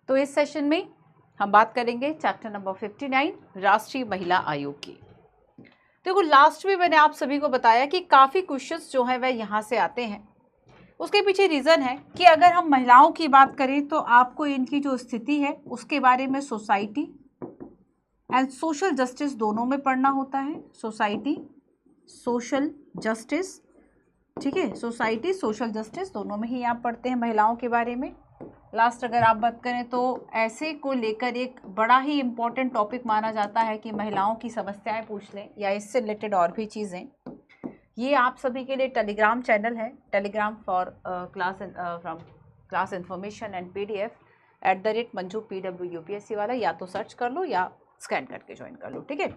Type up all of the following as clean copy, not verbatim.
तो इस सेशन में हम बात करेंगे चैप्टर नंबर 59 राष्ट्रीय महिला आयोग की। देखो लास्ट में मैंने आप सभी को बताया कि काफ़ी क्वेश्चंस जो है वह यहाँ से आते हैं। उसके पीछे रीज़न है कि अगर हम महिलाओं की बात करें तो आपको इनकी जो स्थिति है उसके बारे में सोसाइटी एंड सोशल जस्टिस दोनों में पढ़ना होता है। सोसाइटी, सोशल जस्टिस, ठीक है, सोसाइटी, सोशल जस्टिस दोनों में ही आप पढ़ते हैं महिलाओं के बारे में। लास्ट अगर आप बात करें तो ऐसे को लेकर एक बड़ा ही इम्पोर्टेंट टॉपिक माना जाता है कि महिलाओं की समस्याएं पूछ लें या इससे रिलेटेड और भी चीज़ें। ये आप सभी के लिए टेलीग्राम चैनल है, Telegram for class information and PDF @Manju PWUPSC वाला, या तो सर्च कर लो या स्कैन करके ज्वाइन कर लो, ठीक है।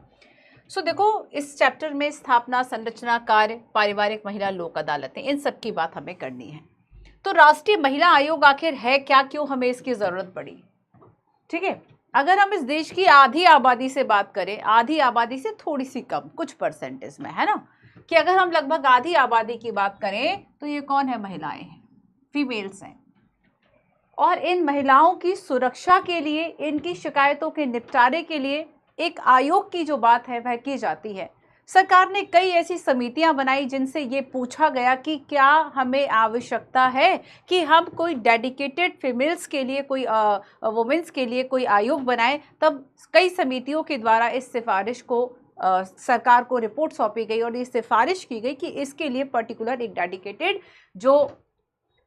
सो देखो इस चैप्टर में स्थापना, संरचना, कार्य, पारिवारिक महिला लोक अदालतें, इन सब की बात हमें करनी है। तो राष्ट्रीय महिला आयोग आखिर है क्या, क्यों हमें इसकी जरूरत पड़ी, ठीक है। अगर हम इस देश की आधी आबादी से बात करें, आधी आबादी से थोड़ी सी कम, कुछ परसेंटेज में, है ना, कि अगर हम लगभग आधी आबादी की बात करें तो ये कौन है, महिलाएं हैं, फीमेल्स हैं। और इन महिलाओं की सुरक्षा के लिए, इनकी शिकायतों के निपटारे के लिए एक आयोग की जो बात है वह की जाती है। सरकार ने कई ऐसी समितियां बनाई जिनसे ये पूछा गया कि क्या हमें आवश्यकता है कि हम कोई डेडिकेटेड फीमेल्स के लिए, कोई वुमेन्स के लिए कोई आयोग बनाएं। तब कई समितियों के द्वारा इस सिफारिश को सरकार को रिपोर्ट सौंपी गई और ये सिफारिश की गई कि इसके लिए पर्टिकुलर एक डेडिकेटेड जो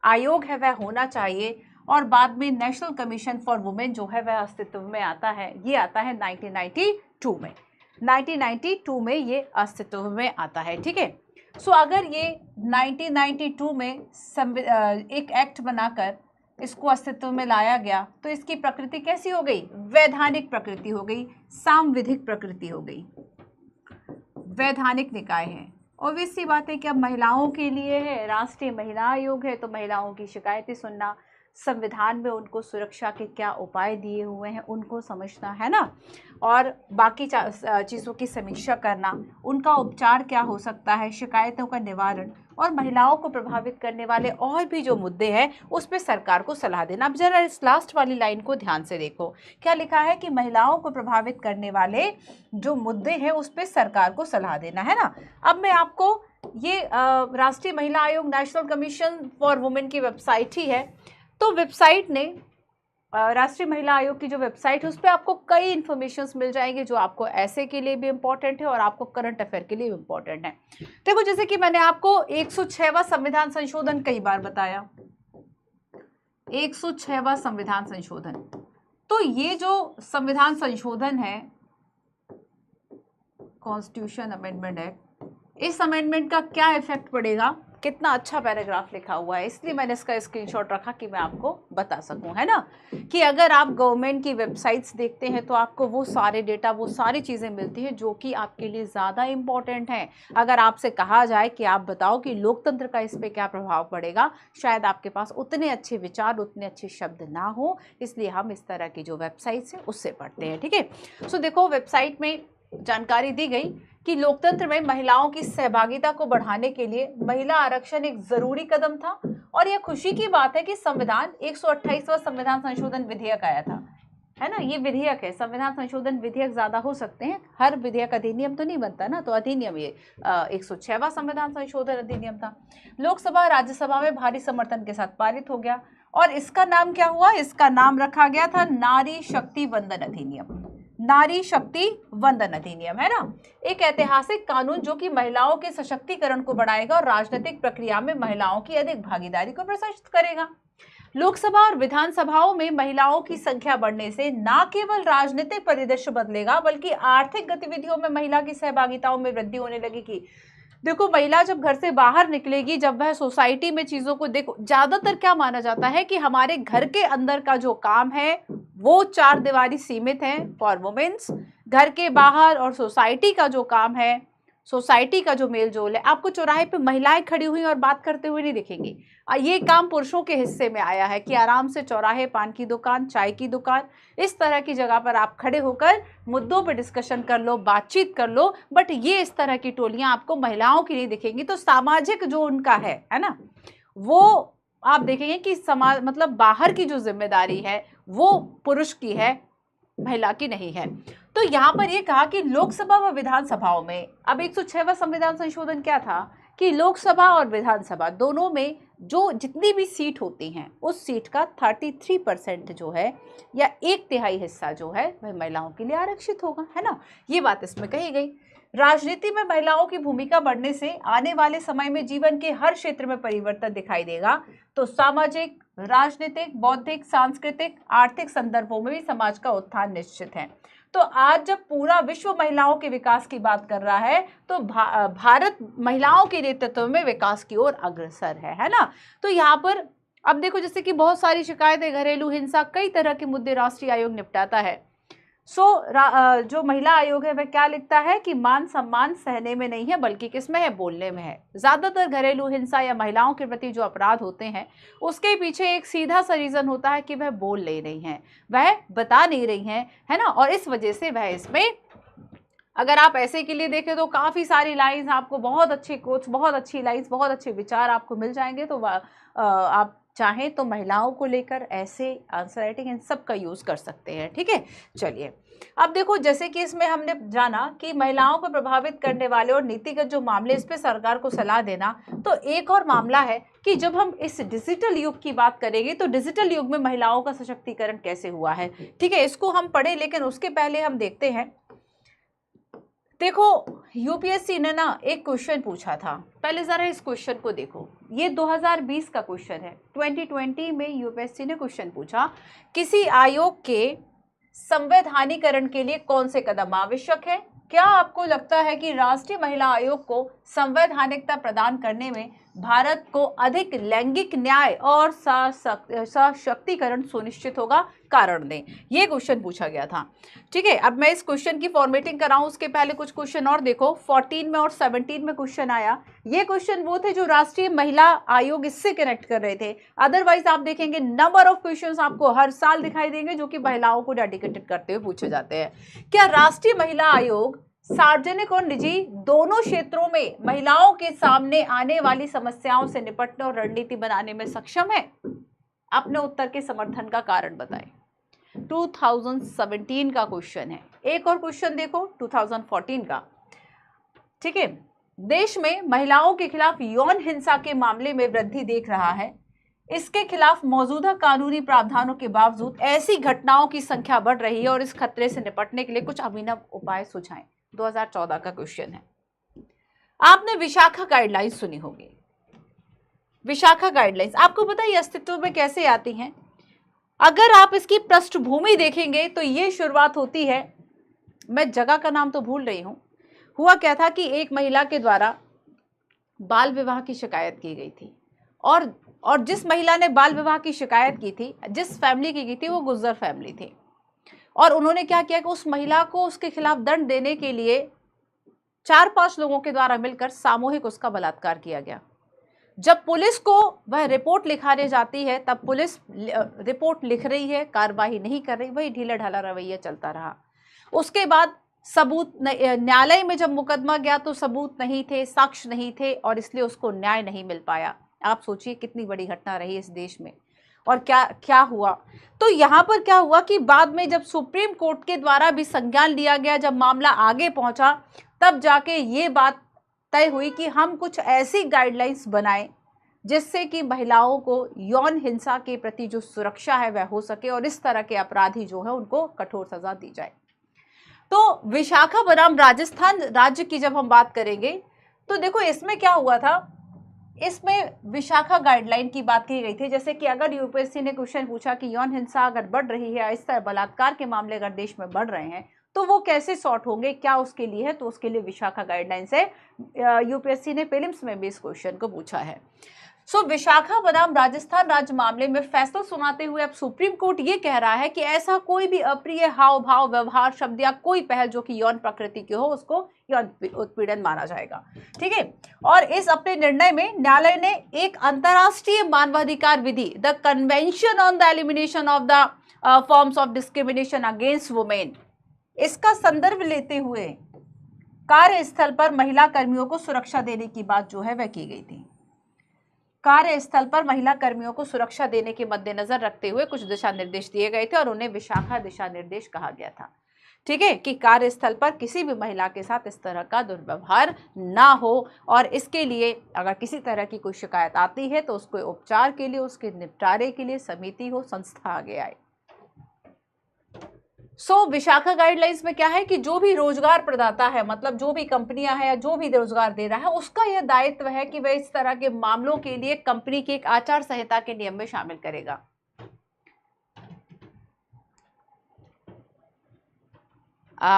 आयोग है वह होना चाहिए। और बाद में नेशनल कमीशन फॉर वुमेन जो है वह अस्तित्व में आता है। ये आता है 1992 में, 1992 में ये अस्तित्व में आता है, ठीक है। सो अगर ये 1992 में एक एक्ट बनाकर इसको अस्तित्व में लाया गया तो इसकी प्रकृति कैसी हो गई, वैधानिक प्रकृति हो गई, सांविधिक प्रकृति हो गई, वैधानिक निकाय है। ऑब्वियस सी बात है कि अब महिलाओं के लिए है, राष्ट्रीय महिला आयोग है, तो महिलाओं की शिकायतें सुनना, संविधान में उनको सुरक्षा के क्या उपाय दिए हुए हैं उनको समझना, है ना, और बाकी चीज़ों की समीक्षा करना, उनका उपचार क्या हो सकता है, शिकायतों का निवारण, और महिलाओं को प्रभावित करने वाले और भी जो मुद्दे हैं उस पर सरकार को सलाह देना। अब जरा इस लास्ट वाली लाइन को ध्यान से देखो, क्या लिखा है कि महिलाओं को प्रभावित करने वाले जो मुद्दे हैं उस पर सरकार को सलाह देना, है ना। अब मैं आपको ये राष्ट्रीय महिला आयोग, नेशनल कमीशन फॉर वुमेन की वेबसाइट ही है। तो वेबसाइट ने, राष्ट्रीय महिला आयोग की जो वेबसाइट है उस पर आपको कई इन्फॉर्मेशंस मिल जाएंगे जो आपको ऐसे के लिए भी इम्पोर्टेंट है और आपको करंट अफेयर के लिए भी इम्पोर्टेंट है। देखो जैसे कि मैंने आपको 106वां संविधान संशोधन कई बार बताया, 106वां संविधान संशोधन, तो ये जो संविधान संशोधन है, कॉन्स्टिट्यूशन अमेंडमेंट एक्ट, इस अमेंडमेंट का क्या इफेक्ट पड़ेगा, कितना अच्छा पैराग्राफ लिखा हुआ है, इसलिए मैंने इसका स्क्रीनशॉट रखा कि मैं आपको बता सकूं, है ना, कि अगर आप गवर्नमेंट की वेबसाइट्स देखते हैं तो आपको वो सारे डेटा, वो सारी चीज़ें मिलती हैं जो कि आपके लिए ज़्यादा इम्पॉर्टेंट हैं। अगर आपसे कहा जाए कि आप बताओ कि लोकतंत्र का इस पर क्या प्रभाव पड़ेगा, शायद आपके पास उतने अच्छे विचार, उतने अच्छे शब्द ना हो, इसलिए हम इस तरह की जो वेबसाइट्स हैं उससे पढ़ते हैं, ठीक है। सो देखो वेबसाइट में जानकारी दी गई कि लोकतंत्र में महिलाओं की सहभागिता को बढ़ाने के लिए महिला आरक्षण एक जरूरी कदम था। और यह खुशी की बात है कि संविधान 128वां संविधान संशोधन विधेयक आया था, है ना, ये विधेयक है, संविधान संशोधन विधेयक ज्यादा हो सकते हैं, हर विधेयक अधिनियम तो नहीं बनता ना, तो अधिनियम ये 106वां संविधान संशोधन अधिनियम था। लोकसभा राज्यसभा में भारी समर्थन के साथ पारित हो गया और इसका नाम क्या हुआ, इसका नाम रखा गया था नारी शक्ति वंदन अधिनियम, नारी शक्ति वंदन अधिनियम, है ना, एक ऐतिहासिक कानून जो कि महिलाओं के सशक्तिकरण को बढ़ाएगा और राजनीतिक प्रक्रिया में महिलाओं की अधिक भागीदारी को प्रोत्साहित करेगा। लोकसभा और विधानसभाओं में महिलाओं की संख्या बढ़ने से न केवल राजनीतिक परिदृश्य बदलेगा बल्कि आर्थिक गतिविधियों में महिला की सहभागिताओं में वृद्धि होने लगेगी। देखो महिला जब घर से बाहर निकलेगी, जब वह सोसाइटी में चीजों को, देखो ज्यादातर क्या माना जाता है कि हमारे घर के अंदर का जो काम है वो 4 दीवारी सीमित है फॉर वुमेन्स, घर के बाहर और सोसाइटी का जो काम है, सोसाइटी का जो मेल जोल है, आपको चौराहे पे महिलाएं खड़ी हुई और बात करते हुए नहीं दिखेंगी। ये काम पुरुषों के हिस्से में आया है कि आराम से चौराहे, पान की दुकान, चाय की दुकान, इस तरह की जगह पर आप खड़े होकर मुद्दों पे डिस्कशन कर लो, बातचीत कर लो, बट ये इस तरह की टोलियां आपको महिलाओं की नहीं दिखेंगी। तो सामाजिक जो उनका है ना, वो आप देखेंगे कि समाज मतलब बाहर की जो जिम्मेदारी है वो पुरुष की है, महिला की नहीं है। तो यहाँ पर ये कहा कि लोकसभा व विधानसभाओं में, अब 106वां संविधान संशोधन क्या था कि लोकसभा और विधानसभा दोनों में जो जितनी भी सीट होती हैं उस सीट का 33% जो है या 1/3 हिस्सा जो है वह महिलाओं के लिए आरक्षित होगा, है ना। ये बात इसमें कही गई। राजनीति में महिलाओं की भूमिका बढ़ने से आने वाले समय में जीवन के हर क्षेत्र में परिवर्तन दिखाई देगा। तो सामाजिक, राजनीतिक, बौद्धिक, सांस्कृतिक, आर्थिक संदर्भों में भी समाज का उत्थान निश्चित है। तो आज जब पूरा विश्व महिलाओं के विकास की बात कर रहा है तो भारत महिलाओं के नेतृत्व में विकास की ओर अग्रसर है ना। तो यहाँ पर अब देखो, जैसे कि बहुत सारी शिकायतें, घरेलू हिंसा, कई तरह के मुद्दे राष्ट्रीय आयोग निपटाता है। जो महिला आयोग है वह क्या लिखता है कि मान सम्मान सहने में नहीं है बल्कि किसमें है, बोलने में है। ज्यादातर घरेलू हिंसा या महिलाओं के प्रति जो अपराध होते हैं उसके पीछे एक सीधा सा रीजन होता है कि वह बोल नहीं रही हैं, वह बता नहीं रही हैं, है ना। और इस वजह से वह इसमें, अगर आप ऐसे के लिए देखें तो काफ़ी सारी लाइंस आपको, बहुत अच्छे कोट्स, बहुत अच्छी लाइंस, बहुत अच्छे विचार आपको मिल जाएंगे। तो आप चाहें तो महिलाओं को लेकर ऐसे आंसर राइटिंग इन सब का यूज़ कर सकते हैं, ठीक है। चलिए अब देखो, जैसे कि इसमें हमने जाना कि महिलाओं को प्रभावित करने वाले और नीतिगत जो मामले, इस पे सरकार को सलाह देना। तो एक और मामला है कि जब हम इस डिजिटल युग की बात करेंगे तो डिजिटल युग में महिलाओं का सशक्तिकरण कैसे हुआ है, ठीक है, इसको हम पढ़े। लेकिन उसके पहले हम देखते हैं, देखो यूपीएससी ने ना एक क्वेश्चन पूछा था, पहले जरा इस क्वेश्चन को देखो। ये 2020 का क्वेश्चन है। 2020 में यूपीएससी ने क्वेश्चन पूछा, किसी आयोग के संवैधानिकरण के लिए कौन से कदम आवश्यक है। क्या आपको लगता है कि राष्ट्रीय महिला आयोग को संवैधानिकता प्रदान करने में भारत को अधिक लैंगिक न्याय और सशक्तिकरण सुनिश्चित होगा? कारण दें। ये क्वेश्चन पूछा गया था, ठीक है। अब मैं इस क्वेश्चन की फॉर्मेटिंग कराऊं उसके पहले कुछ क्वेश्चन और देखो। 14 में और 17 में क्वेश्चन आया। ये क्वेश्चन वो थे जो राष्ट्रीय महिला आयोग इससे कनेक्ट कर रहे थे। अदरवाइज आप देखेंगे नंबर ऑफ क्वेश्चंस आपको हर साल दिखाई देंगे जो कि महिलाओं को डेडिकेटेड करते हुए पूछे जाते हैं। क्या राष्ट्रीय महिला आयोग सार्वजनिक और निजी दोनों क्षेत्रों में महिलाओं के सामने आने वाली समस्याओं से निपटने और रणनीति बनाने में सक्षम है? अपने उत्तर के समर्थन का कारण बताएं। 2017 का क्वेश्चन है। एक और क्वेश्चन देखो 2014 का, ठीक है। देश में महिलाओं के खिलाफ यौन हिंसा के मामले में वृद्धि देख रहा है। इसके खिलाफ मौजूदा कानूनी प्रावधानों के बावजूद ऐसी घटनाओं की संख्या बढ़ रही है और इस खतरे से निपटने के लिए कुछ अभिनव उपाय सुझाएं। 2014 का क्वेश्चन है। आपने विशाखा गाइडलाइंस सुनी होगी। विशाखा गाइडलाइंस आपको पता है अस्तित्व में कैसे आती हैं? अगर आप इसकी पृष्ठभूमि देखेंगे तो ये शुरुआत होती है, मैं जगह का नाम तो भूल रही हूं। हुआ क्या था कि एक महिला के द्वारा बाल विवाह की शिकायत की गई थी और जिस महिला ने बाल विवाह की शिकायत की थी, जिस फैमिली की थी, वो गुज्जर फैमिली थी। और उन्होंने क्या किया कि उस महिला को उसके खिलाफ दंड देने के लिए 4-5 लोगों के द्वारा मिलकर सामूहिक उसका बलात्कार किया गया। जब पुलिस को वह रिपोर्ट लिखाने जाती है तब पुलिस रिपोर्ट लिख रही है, कार्रवाई नहीं कर रही, वही ढीला ढाला रवैया चलता रहा। उसके बाद सबूत, न्यायालय में जब मुकदमा गया तो सबूत नहीं थे, साक्ष्य नहीं थे और इसलिए उसको न्याय नहीं मिल पाया। आप सोचिए कितनी बड़ी घटना रही इस देश में और क्या क्या हुआ। तो यहाँ पर क्या हुआ कि बाद में जब सुप्रीम कोर्ट के द्वारा भी संज्ञान लिया गया, जब मामला आगे पहुंचा, तब जाके ये बात तय हुई कि हम कुछ ऐसी गाइडलाइंस बनाएं जिससे कि महिलाओं को यौन हिंसा के प्रति जो सुरक्षा है वह हो सके और इस तरह के अपराधी जो है उनको कठोर सजा दी जाए। तो विशाखापट्टनम राजस्थान राज्य की जब हम बात करेंगे तो देखो इसमें क्या हुआ था, इसमें विशाखा गाइडलाइन की बात की गई थी। जैसे कि अगर यूपीएससी ने क्वेश्चन पूछा कि यौन हिंसा अगर बढ़ रही है, इस तरह बलात्कार के मामले अगर देश में बढ़ रहे हैं तो वो कैसे सॉर्ट होंगे, क्या उसके लिए है, तो उसके लिए विशाखा गाइडलाइन से यूपीएससी ने प्रीलिम्स में भी इस क्वेश्चन को पूछा है। सो विशाखापट्टनम राजस्थान राज्य मामले में फैसला सुनाते हुए अब सुप्रीम कोर्ट ये कह रहा है कि ऐसा कोई भी अप्रिय हाव भाव, व्यवहार, शब्द या कोई पहल जो कि यौन प्रकृति की हो उसको यौन उत्पीड़न माना जाएगा, ठीक है। और इस अपने निर्णय में न्यायालय ने एक अंतर्राष्ट्रीय मानवाधिकार विधि, the convention on the elimination of the forms of discrimination against women, इसका संदर्भ लेते हुए कार्यस्थल पर महिला कर्मियों को सुरक्षा देने की बात जो है वह की गई थी। कार्यस्थल पर महिला कर्मियों को सुरक्षा देने के मद्देनजर रखते हुए कुछ दिशा निर्देश दिए गए थे और उन्हें विशाखा दिशा निर्देश कहा गया था। ठीक है, कि कार्यस्थल पर किसी भी महिला के साथ इस तरह का दुर्व्यवहार ना हो और इसके लिए अगर किसी तरह की कोई शिकायत आती है तो उसको उपचार के लिए, उसके निपटारे के लिए समिति हो, संस्था आगे आए। विशाखा गाइडलाइंस में क्या है कि जो भी रोजगार प्रदाता है, मतलब जो भी कंपनियां हैं या जो भी रोजगार दे रहा है, उसका यह दायित्व है कि वह इस तरह के मामलों के लिए कंपनी की एक आचार संहिता के नियम में शामिल करेगा।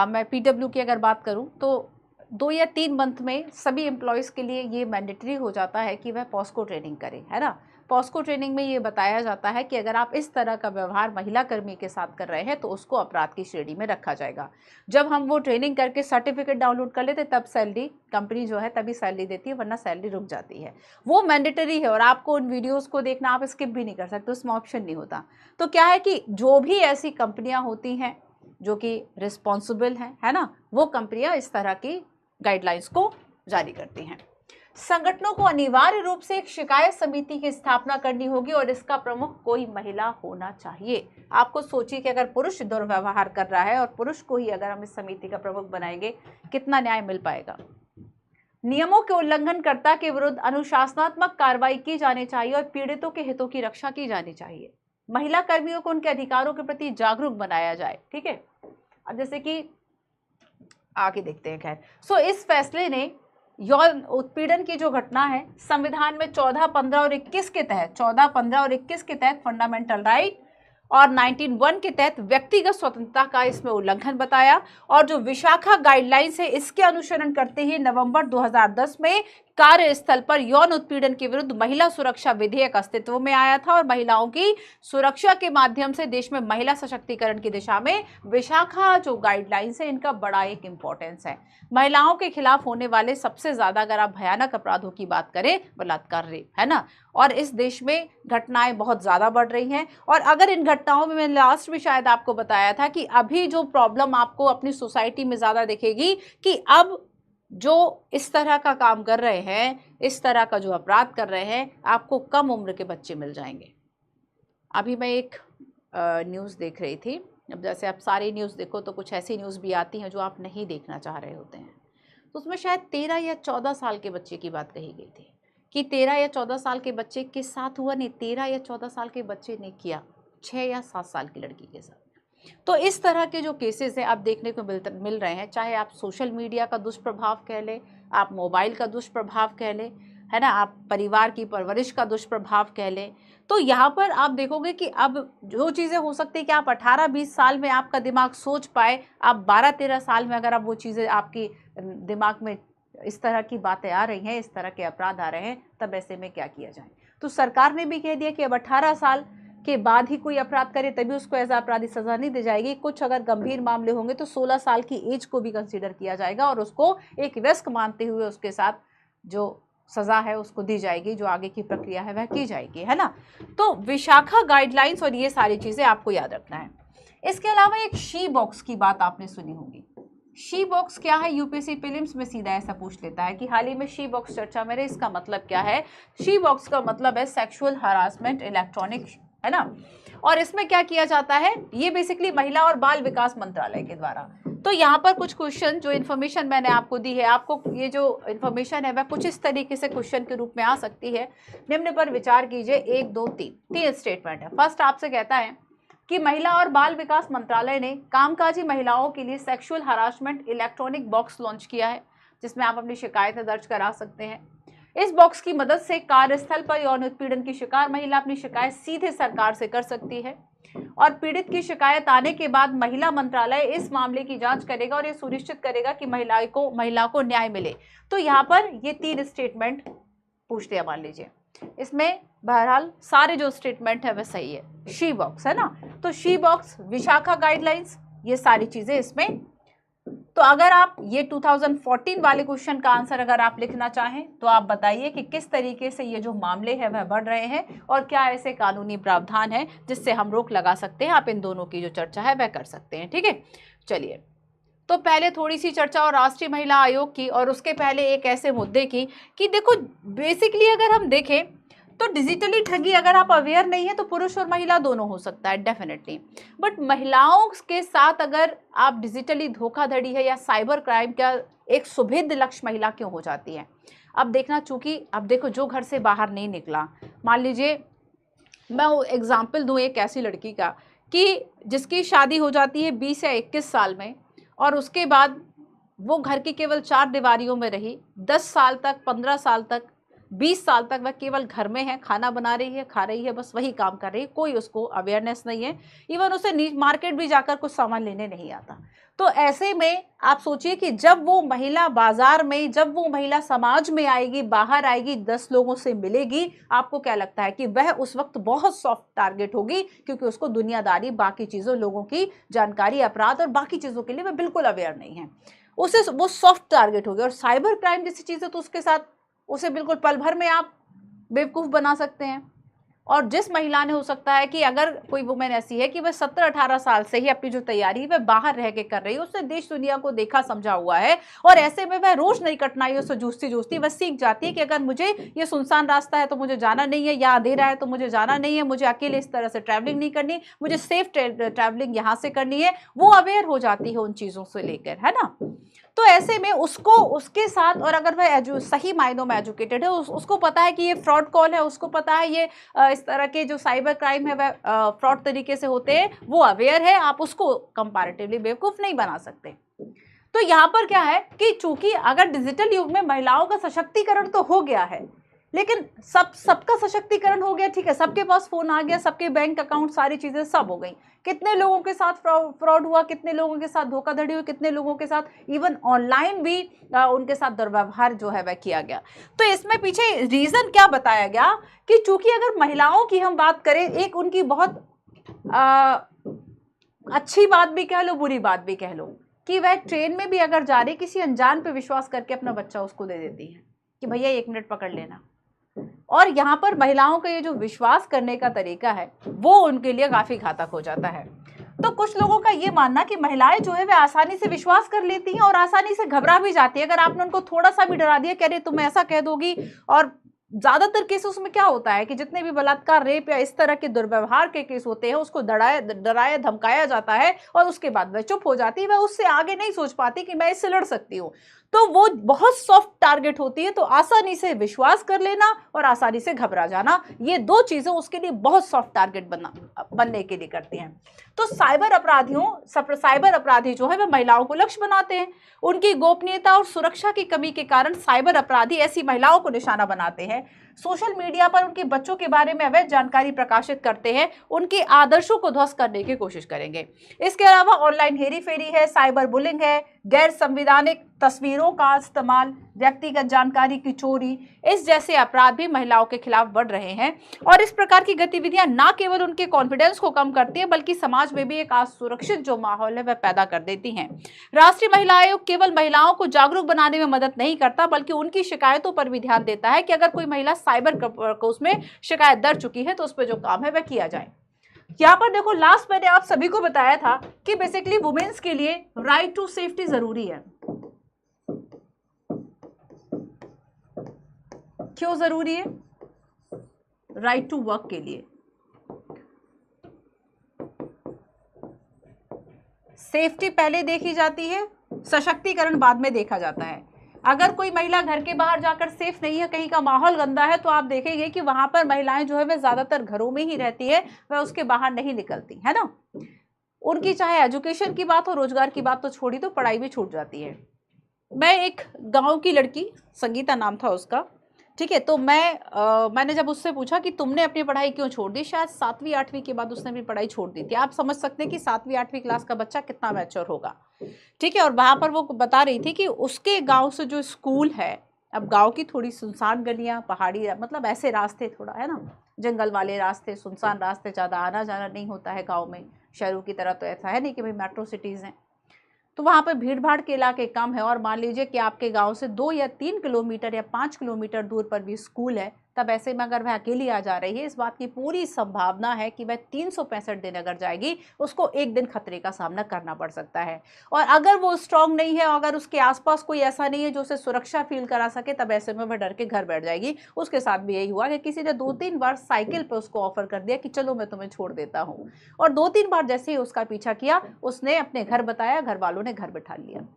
मैं पीडब्ल्यू की अगर बात करूं तो 2 या 3 मंथ में सभी एम्प्लॉयज़ के लिए ये मैंडेटरी हो जाता है कि वह पॉस्को ट्रेनिंग करें, है ना। पॉस्को ट्रेनिंग में ये बताया जाता है कि अगर आप इस तरह का व्यवहार महिला कर्मी के साथ कर रहे हैं तो उसको अपराध की श्रेणी में रखा जाएगा। जब हम वो ट्रेनिंग करके सर्टिफिकेट डाउनलोड कर लेते तब सैलरी कंपनी जो है तभी सैलरी देती है, वरना सैलरी रुक जाती है। वो मैंडेटरी है और आपको उन वीडियोज़ को देखना, आप स्किप भी नहीं कर सकते, उसमें ऑप्शन नहीं होता। तो क्या है कि जो भी ऐसी कंपनियाँ होती हैं जो कि रिस्पॉन्सिबल हैं, है ना, वो कंपनियां इस तरह की गाइडलाइंस को जारी करती हैं। संगठनों को अनिवार्य रूप से एक शिकायत समिति की स्थापना करनी होगी और इसका प्रमुख कोई महिला होना चाहिए। आपको सोचिए कि अगर पुरुष दुर्व्यवहार कर रहा है और पुरुष को ही अगर हम इस समिति का प्रमुख बनाएंगे, कितना न्याय मिल पाएगा। नियमों के उल्लंघनकर्ता के विरुद्ध अनुशासनात्मक कार्रवाई की जानी चाहिए और पीड़ितों के हितों की रक्षा की जानी चाहिए। महिला कर्मियों को उनके अधिकारों के प्रति जागरूक बनाया जाए। ठीक है, अब जैसे कि आगे देखते हैं। खैर, इस फैसले ने यौन उत्पीड़न की जो घटना है, संविधान में 14, 15 और 21 के तहत, 14, 15 और 21 के तहत फंडामेंटल राइट और 19(1) के तहत व्यक्तिगत स्वतंत्रता का इसमें उल्लंघन बताया। और जो विशाखा गाइडलाइंस है, इसके अनुसरण करते ही नवंबर 2010 में कार्यस्थल पर यौन उत्पीड़न के विरुद्ध महिला सुरक्षा विधेयक अस्तित्व में आया था और महिलाओं की सुरक्षा के माध्यम से देश में महिला सशक्तिकरण की दिशा में विशाखा जो गाइडलाइंस है, इनका बड़ा एक इंपॉर्टेंस है। महिलाओं के खिलाफ होने वाले सबसे ज्यादा अगर आप भयानक अपराधों की बात करें, बलात्कार, रेप, है ना, और इस देश में घटनाएं बहुत ज्यादा बढ़ रही हैं। और अगर इन घटनाओं में, मैंने लास्ट भी शायद आपको बताया था कि अभी जो प्रॉब्लम आपको अपनी सोसाइटी में ज्यादा दिखेगी कि अब जो इस तरह का काम कर रहे हैं, इस तरह का जो अपराध कर रहे हैं, आपको कम उम्र के बच्चे मिल जाएंगे। अभी मैं एक न्यूज़ देख रही थी। अब जैसे आप सारी न्यूज़ देखो तो कुछ ऐसी न्यूज़ भी आती हैं जो आप नहीं देखना चाह रहे होते हैं। तो उसमें शायद 13 या 14 साल के बच्चे की बात कही गई थी कि 13 या 14 साल के बच्चे के साथ हुआ, नहीं, 13 या 14 साल के बच्चे ने किया 6 या 7 साल की लड़की के साथ। तो इस तरह के जो केसेस हैं आप देखने को मिल रहे हैं, चाहे आप सोशल मीडिया का दुष्प्रभाव कह लें, आप मोबाइल का दुष्प्रभाव कह लें, है ना, आप परिवार की परवरिश का दुष्प्रभाव कह लें। तो यहाँ पर आप देखोगे कि अब जो चीज़ें हो सकती है कि आप 18-20 साल में आपका दिमाग सोच पाए, आप 12-13 साल में अगर आप वो चीज़ें आपकी दिमाग में इस तरह की बातें आ रही हैं, इस तरह के अपराध आ रहे हैं, तब ऐसे में क्या किया जाए। तो सरकार ने भी कह दिया कि अब 18 साल के बाद ही कोई अपराध करे तभी उसको एज अपराधी सजा नहीं दी जाएगी। कुछ अगर गंभीर मामले होंगे तो 16 साल की एज को भी कंसीडर किया जाएगा और उसको एक रिस्क मानते हुए उसके साथ जो सजा है उसको दी जाएगी, जो आगे की प्रक्रिया है वह की जाएगी, है ना। तो विशाखा गाइडलाइंस और ये सारी चीजें आपको याद रखना है। इसके अलावा एक शी बॉक्स की बात आपने सुनी होगी। शी बॉक्स क्या है, यूपीएससी प्रीलिम्स में सीधा ऐसा पूछ लेता है कि हाल ही में शी बॉक्स चर्चा में रहे, इसका मतलब क्या है। शी बॉक्स का मतलब है सेक्सुअल हरासमेंट इलेक्ट्रॉनिक, है ना। और इसमें क्या किया जाता है, ये बेसिकली महिला और बाल विकास मंत्रालय के द्वारा। तो यहाँ पर कुछ क्वेश्चन, जो इन्फॉर्मेशन मैंने आपको दी है, आपको ये जो इन्फॉर्मेशन है वह कुछ इस तरीके से क्वेश्चन के रूप में आ सकती है। निम्न पर विचार कीजिए। 1, 2, 3 स्टेटमेंट है। फर्स्ट आपसे कहता है कि महिला और बाल विकास मंत्रालय ने कामकाजी महिलाओं के लिए sexual harassment electronic box launch किया है, जिसमें आप अपनी शिकायतें दर्ज करा सकते हैं। इस बॉक्स की मदद से कार्यस्थल पर यौन उत्पीड़न की शिकार महिला अपनी शिकायत सीधे सरकार से कर सकती है और पीड़ित की शिकायत आने के बाद महिला मंत्रालय इस मामले की जांच करेगा और ये सुनिश्चित करेगा कि महिला को न्याय मिले। तो यहाँ पर ये 3 स्टेटमेंट पूछते हैं, मान लीजिए। इसमें बहरहाल सारे जो स्टेटमेंट है वह सही है। शी बॉक्स, है ना, तो शी बॉक्स, विशाखा गाइडलाइंस, ये सारी चीजें इसमें। तो अगर आप ये 2014 वाले क्वेश्चन का आंसर अगर आप लिखना चाहें तो आप बताइए कि किस तरीके से ये जो मामले हैं वह बढ़ रहे हैं और क्या ऐसे कानूनी प्रावधान है जिससे हम रोक लगा सकते हैं। आप इन दोनों की जो चर्चा है वह कर सकते हैं। ठीक है, चलिए। तो पहले थोड़ी सी चर्चा और राष्ट्रीय महिला आयोग की, और उसके पहले एक ऐसे मुद्दे की कि देखो बेसिकली अगर हम देखें तो डिजिटली ठगी अगर आप अवेयर नहीं है तो पुरुष और महिला दोनों हो सकता है डेफिनेटली, बट महिलाओं के साथ अगर आप डिजिटली धोखाधड़ी है या साइबर क्राइम का एक सुभेद्य लक्ष्य महिला क्यों हो जाती है? अब देखना, चूंकि अब देखो जो घर से बाहर नहीं निकला, मान लीजिए मैं एग्जाम्पल दूं एक ऐसी लड़की का कि जिसकी शादी हो जाती है 20 या 21 साल में, और उसके बाद वो घर की केवल 4 दीवारियों में रही 10 साल तक, 15 साल तक, 20 साल तक वह केवल घर में है, खाना बना रही है, खा रही है, बस वही काम कर रही है, कोई उसको अवेयरनेस नहीं है, इवन उसे मार्केट भी जाकर कुछ सामान लेने नहीं आता। तो ऐसे में आप सोचिए कि जब वो महिला बाजार में, जब वो महिला समाज में आएगी, बाहर आएगी, 10 लोगों से मिलेगी, आपको क्या लगता है कि वह उस वक्त बहुत सॉफ्ट टारगेट होगी, क्योंकि उसको दुनियादारी, बाकी चीज़ों, लोगों की जानकारी, अपराध और बाकी चीज़ों के लिए वह बिल्कुल अवेयर नहीं है, उसे वो सॉफ्ट टारगेट होगी। और साइबर क्राइम जैसी चीज़ है तो उसके साथ उसे बिल्कुल पल भर में आप बेवकूफ़ बना सकते हैं। और जिस महिला ने, हो सकता है कि अगर कोई वुमेन ऐसी है कि वह 17-18 साल से ही अपनी जो तैयारी है वह बाहर रह के कर रही है, उसने देश दुनिया को देखा समझा हुआ है, और ऐसे में वह रोज नई कठिनाइयों से जूझती जूझती वह सीख जाती है कि अगर मुझे ये सुनसान रास्ता है तो मुझे जाना नहीं है, या अंधेरा है तो मुझे जाना नहीं है, मुझे अकेले इस तरह से ट्रैवलिंग नहीं करनी, मुझे सेफ ट्रैवलिंग यहाँ से करनी है, वो अवेयर हो जाती है उन चीज़ों से लेकर, है ना। तो ऐसे में उसको, उसके साथ, और अगर वह सही मायनों में एजुकेटेड है, उसको पता है कि ये फ्रॉड कॉल है, उसको पता है ये इस तरह के जो साइबर क्राइम है वह फ्रॉड तरीके से होते हैं, वो अवेयर है, आप उसको कंपैरेटिवली बेवकूफ़ नहीं बना सकते। तो यहाँ पर क्या है कि चूंकि अगर डिजिटल युग में महिलाओं का सशक्तिकरण तो हो गया है, लेकिन सबका सशक्तिकरण हो गया, ठीक है, सबके पास फोन आ गया, सबके बैंक अकाउंट, सारी चीजें सब हो गई, कितने लोगों के साथ फ्रॉड हुआ, कितने लोगों के साथ धोखाधड़ी हुई, कितने लोगों के साथ इवन ऑनलाइन भी उनके साथ दुर्व्यवहार जो है वह किया गया। तो इसमें पीछे रीजन क्या बताया गया कि चूंकि अगर महिलाओं की हम बात करें, एक उनकी बहुत अच्छी बात भी कह लो, बुरी बात भी कह लो, कि वह ट्रेन में भी अगर जा रही, किसी अनजान पे विश्वास करके अपना बच्चा उसको दे देती है कि भैया 1 मिनट पकड़ लेना। और यहाँ पर महिलाओं का ये जो विश्वास करने का तरीका है वो उनके लिए काफी घातक हो जाता है। तो कुछ लोगों का ये मानना कि महिलाएं जो है वे आसानी से विश्वास कर लेती हैं और आसानी से घबरा भी जाती है। अगर आपने उनको थोड़ा सा भी डरा दिया, कह रहे तुम ऐसा कह दोगी, और ज्यादातर केसेस में क्या होता है कि जितने भी बलात्कार, रेप या इस तरह के दुर्व्यवहार के केस होते हैं, उसको डराया धमकाया जाता है और उसके बाद वह चुप हो जाती है, वह उससे आगे नहीं सोच पाती कि मैं इससे लड़ सकती हूँ। तो वो बहुत सॉफ्ट टारगेट होती है, तो आसानी से विश्वास कर लेना और आसानी से घबरा जाना, ये 2 चीजें उसके लिए बहुत सॉफ्ट टारगेट बनने के लिए करती हैं। तो साइबर अपराधी जो है वह महिलाओं को लक्ष्य बनाते हैं। उनकी गोपनीयता और सुरक्षा की कमी के कारण साइबर अपराधी ऐसी महिलाओं को निशाना बनाते हैं, सोशल मीडिया पर उनके बच्चों के बारे में अवैध जानकारी प्रकाशित करते हैं, उनके आदर्शों को ध्वस्त करने की कोशिश करेंगे। इसके अलावा ऑनलाइन हेरी फेरी है, साइबर बुलिंग है, गैर संवैधानिक तस्वीरों का इस्तेमाल, व्यक्तिगत जानकारी की चोरी, इस जैसे अपराध भी महिलाओं के खिलाफ बढ़ रहे हैं। और इस प्रकार की गतिविधियां न केवल उनके कॉन्फिडेंस को कम करती है, बल्कि समाज में भी एक असुरक्षित जो माहौल है वह पैदा कर देती हैं। राष्ट्रीय महिला आयोग केवल महिलाओं को जागरूक बनाने में मदद नहीं करता, बल्कि उनकी शिकायतों पर भी ध्यान देता है कि अगर कोई महिला साइबर उसमें शिकायत दर्ज चुकी है तो उस पर जो काम है वह किया जाए। यहाँ पर देखो, लास्ट मैंने आप सभी को बताया था कि बेसिकली वुमेन्स के लिए राइट टू सेफ्टी जरूरी है। क्यों जरूरी है? राइट टू वर्क के लिए। सेफ्टी पहले देखी जाती है, सशक्तिकरण बाद में देखा जाता है। अगर कोई महिला घर के बाहर जाकर सेफ नहीं है, कहीं का माहौल गंदा है, तो आप देखेंगे कि वहां पर महिलाएं जो है वह ज्यादातर घरों में ही रहती है, वह उसके बाहर नहीं निकलती है ना। उनकी चाहे एजुकेशन की बात हो, रोजगार की बात तो छोड़ी, तो पढ़ाई भी छूट जाती है। मैं एक गांव की लड़की, संगीता नाम था उसका, ठीक है, तो मैंने जब उससे पूछा कि तुमने अपनी पढ़ाई क्यों छोड़ दी, शायद 7वीं 8वीं के बाद उसने अपनी पढ़ाई छोड़ दी थी। आप समझ सकते हैं कि 7वीं 8वीं क्लास का बच्चा कितना मैच्योर होगा, ठीक है। और वहाँ पर वो बता रही थी कि उसके गांव से जो स्कूल है, अब गांव की थोड़ी सुनसान गलियाँ, पहाड़ी, मतलब ऐसे रास्ते थोड़ा है ना, जंगल वाले रास्ते, सुनसान रास्ते, ज़्यादा आना जाना नहीं होता है गाँव में। शहरों की तरह तो ऐसा है नहीं कि भाई मेट्रो सिटीज़ हैं, तो वहाँ पर भीड़ भाड़ के इलाके कम है। और मान लीजिए कि आपके गांव से 2 या 3 किलोमीटर या 5 किलोमीटर दूर पर भी स्कूल है, तब ऐसे में अगर वह अकेली आ जा रही है, इस बात की पूरी संभावना है कि वह 365 दिन अगर जाएगी, उसको एक दिन खतरे का सामना करना पड़ सकता है। और अगर वो स्ट्रांग नहीं है, अगर उसके आसपास कोई ऐसा नहीं है जो उसे सुरक्षा फील करा सके, तब ऐसे में वह डर के घर बैठ जाएगी। उसके साथ भी यही हुआ कि किसी ने 2-3 बार साइकिल पर उसको ऑफर कर दिया कि चलो मैं तुम्हें छोड़ देता हूँ, और 2-3 बार जैसे ही उसका पीछा किया, उसने अपने घर बताया, घर वालों ने घर बिठा लिया।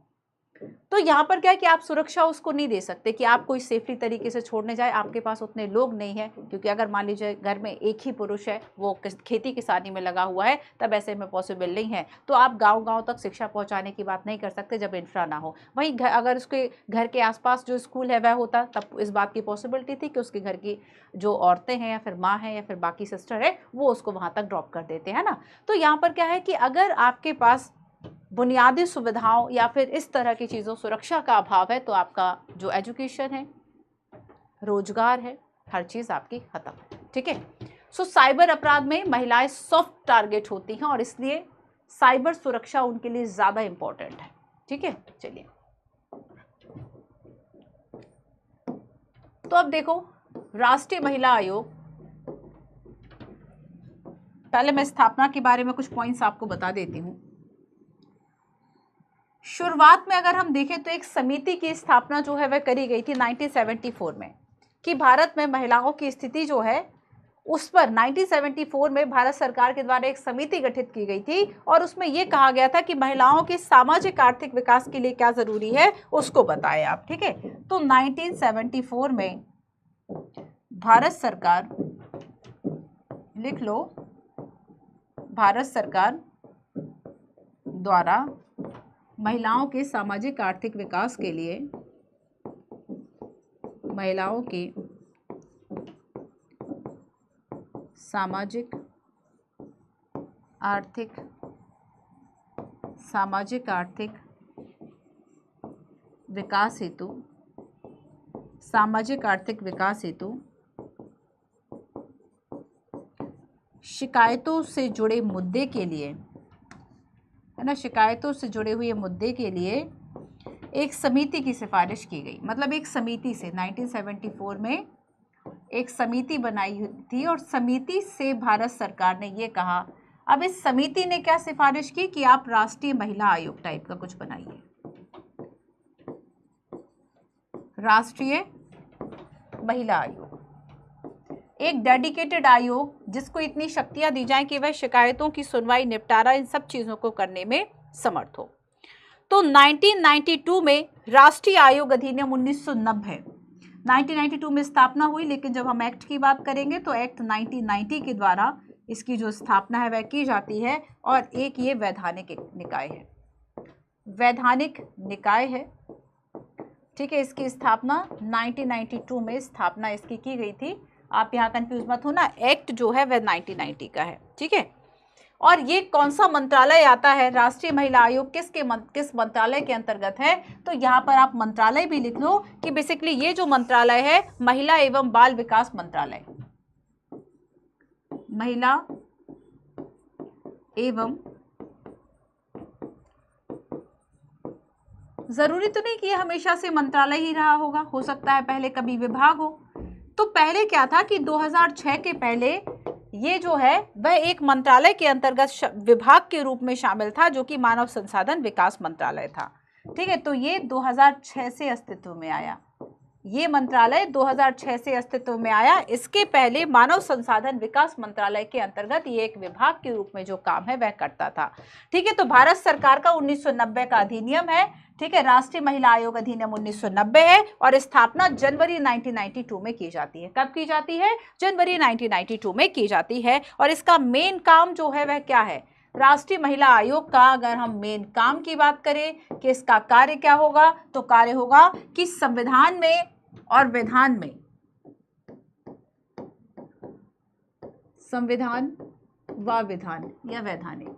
तो यहाँ पर क्या है कि आप सुरक्षा उसको नहीं दे सकते कि आप कोई सेफ्टी तरीके से छोड़ने जाए, आपके पास उतने लोग नहीं है, क्योंकि अगर मान लीजिए घर में एक ही पुरुष है, वो खेती किसानी में लगा हुआ है, तब ऐसे में पॉसिबल नहीं है। तो आप गांव-गांव तक शिक्षा पहुंचाने की बात नहीं कर सकते जब इंफ्रा ना हो। वहीं अगर उसके घर के आसपास जो स्कूल है वह होता, तब इस बात की पॉसिबिलिटी थी कि उसके घर की जो औरतें हैं या फिर माँ है या फिर बाकी सिस्टर है, वो उसको वहाँ तक ड्रॉप कर देते हैं ना। तो यहाँ पर क्या है कि अगर आपके पास बुनियादी सुविधाओं या फिर इस तरह की चीज़ों, सुरक्षा का अभाव है, तो आपका जो एजुकेशन है, रोजगार है, हर चीज़ आपकी खत्म है। ठीक है। सो साइबर अपराध में महिलाएं सॉफ्ट टारगेट होती हैं और इसलिए साइबर सुरक्षा उनके लिए ज़्यादा इंपॉर्टेंट है। ठीक है। चलिए, तो अब देखो राष्ट्रीय महिला आयोग, पहले मैं स्थापना के बारे में कुछ पॉइंट्स आपको बता देती हूँ। शुरुआत में अगर हम देखें तो एक समिति की स्थापना जो है वह करी गई थी 1974 में, कि भारत में महिलाओं की स्थिति जो है उस पर 1974 में भारत सरकार के द्वारा एक समिति गठित की गई थी, और उसमें यह कहा गया था कि महिलाओं के सामाजिक आर्थिक विकास के लिए क्या जरूरी है उसको बताएं आप। ठीक है। तो 1974 में भारत सरकार, लिख लो, भारत सरकार द्वारा महिलाओं के सामाजिक आर्थिक विकास के लिए, महिलाओं के सामाजिक आर्थिक विकास हेतु, सामाजिक आर्थिक विकास हेतु शिकायतों से जुड़े मुद्दे के लिए, है ना, शिकायतों से जुड़े हुए मुद्दे के लिए एक समिति की सिफारिश की गई। मतलब एक समिति से 1974 में एक समिति बनाई थी, और समिति से भारत सरकार ने ये कहा, अब इस समिति ने क्या सिफारिश की कि आप राष्ट्रीय महिला आयोग टाइप का कुछ बनाइए, राष्ट्रीय महिला आयोग, एक डेडिकेटेड आयोग जिसको इतनी शक्तियां दी जाएं कि वह शिकायतों की सुनवाई, निपटारा, इन सब चीजों को करने में समर्थ हो। तो 1992 में राष्ट्रीय आयोग अधिनियम 1992 में स्थापना हुई, लेकिन जब हम एक्ट की बात करेंगे तो एक्ट 1990 के द्वारा इसकी जो स्थापना है वह की जाती है, और एक ये वैधानिक निकाय है, वैधानिक निकाय है। ठीक है। इसकी स्थापना 1992 में स्थापना इसकी की गई थी। आप यहाँ कंफ्यूज मत होना, एक्ट जो है वह 1990 का है। ठीक है। और ये कौन सा मंत्रालय आता है, राष्ट्रीय महिला आयोग किस मंत्रालय के अंतर्गत है, तो यहाँ पर आप मंत्रालय भी लिख लो कि बेसिकली ये जो मंत्रालय है, महिला एवं बाल विकास मंत्रालय, महिला एवं, जरूरी तो नहीं कि ये हमेशा से मंत्रालय ही रहा होगा, हो सकता है पहले कभी विभाग हो। तो पहले क्या था कि 2006 के पहले ये जो है वह एक मंत्रालय के अंतर्गत विभाग के रूप में शामिल था, जो कि मानव संसाधन विकास मंत्रालय था। ठीक है। तो ये 2006 से अस्तित्व में आया, ये मंत्रालय 2006 से अस्तित्व में आया। इसके पहले मानव संसाधन विकास मंत्रालय के अंतर्गत ये एक विभाग के रूप में जो काम है वह करता था। ठीक है। तो भारत सरकार का 1990 का अधिनियम है। ठीक है। राष्ट्रीय महिला आयोग अधिनियम 1990 है, और स्थापना जनवरी 1992 में की जाती है। कब की जाती है? जनवरी 1992 में की जाती है। और इसका मेन काम जो है वह क्या है? राष्ट्रीय महिला आयोग का अगर हम मेन काम की बात करें कि इसका कार्य क्या होगा, तो कार्य होगा कि संविधान में और विधान में, संविधान व विधान या वैधानिक,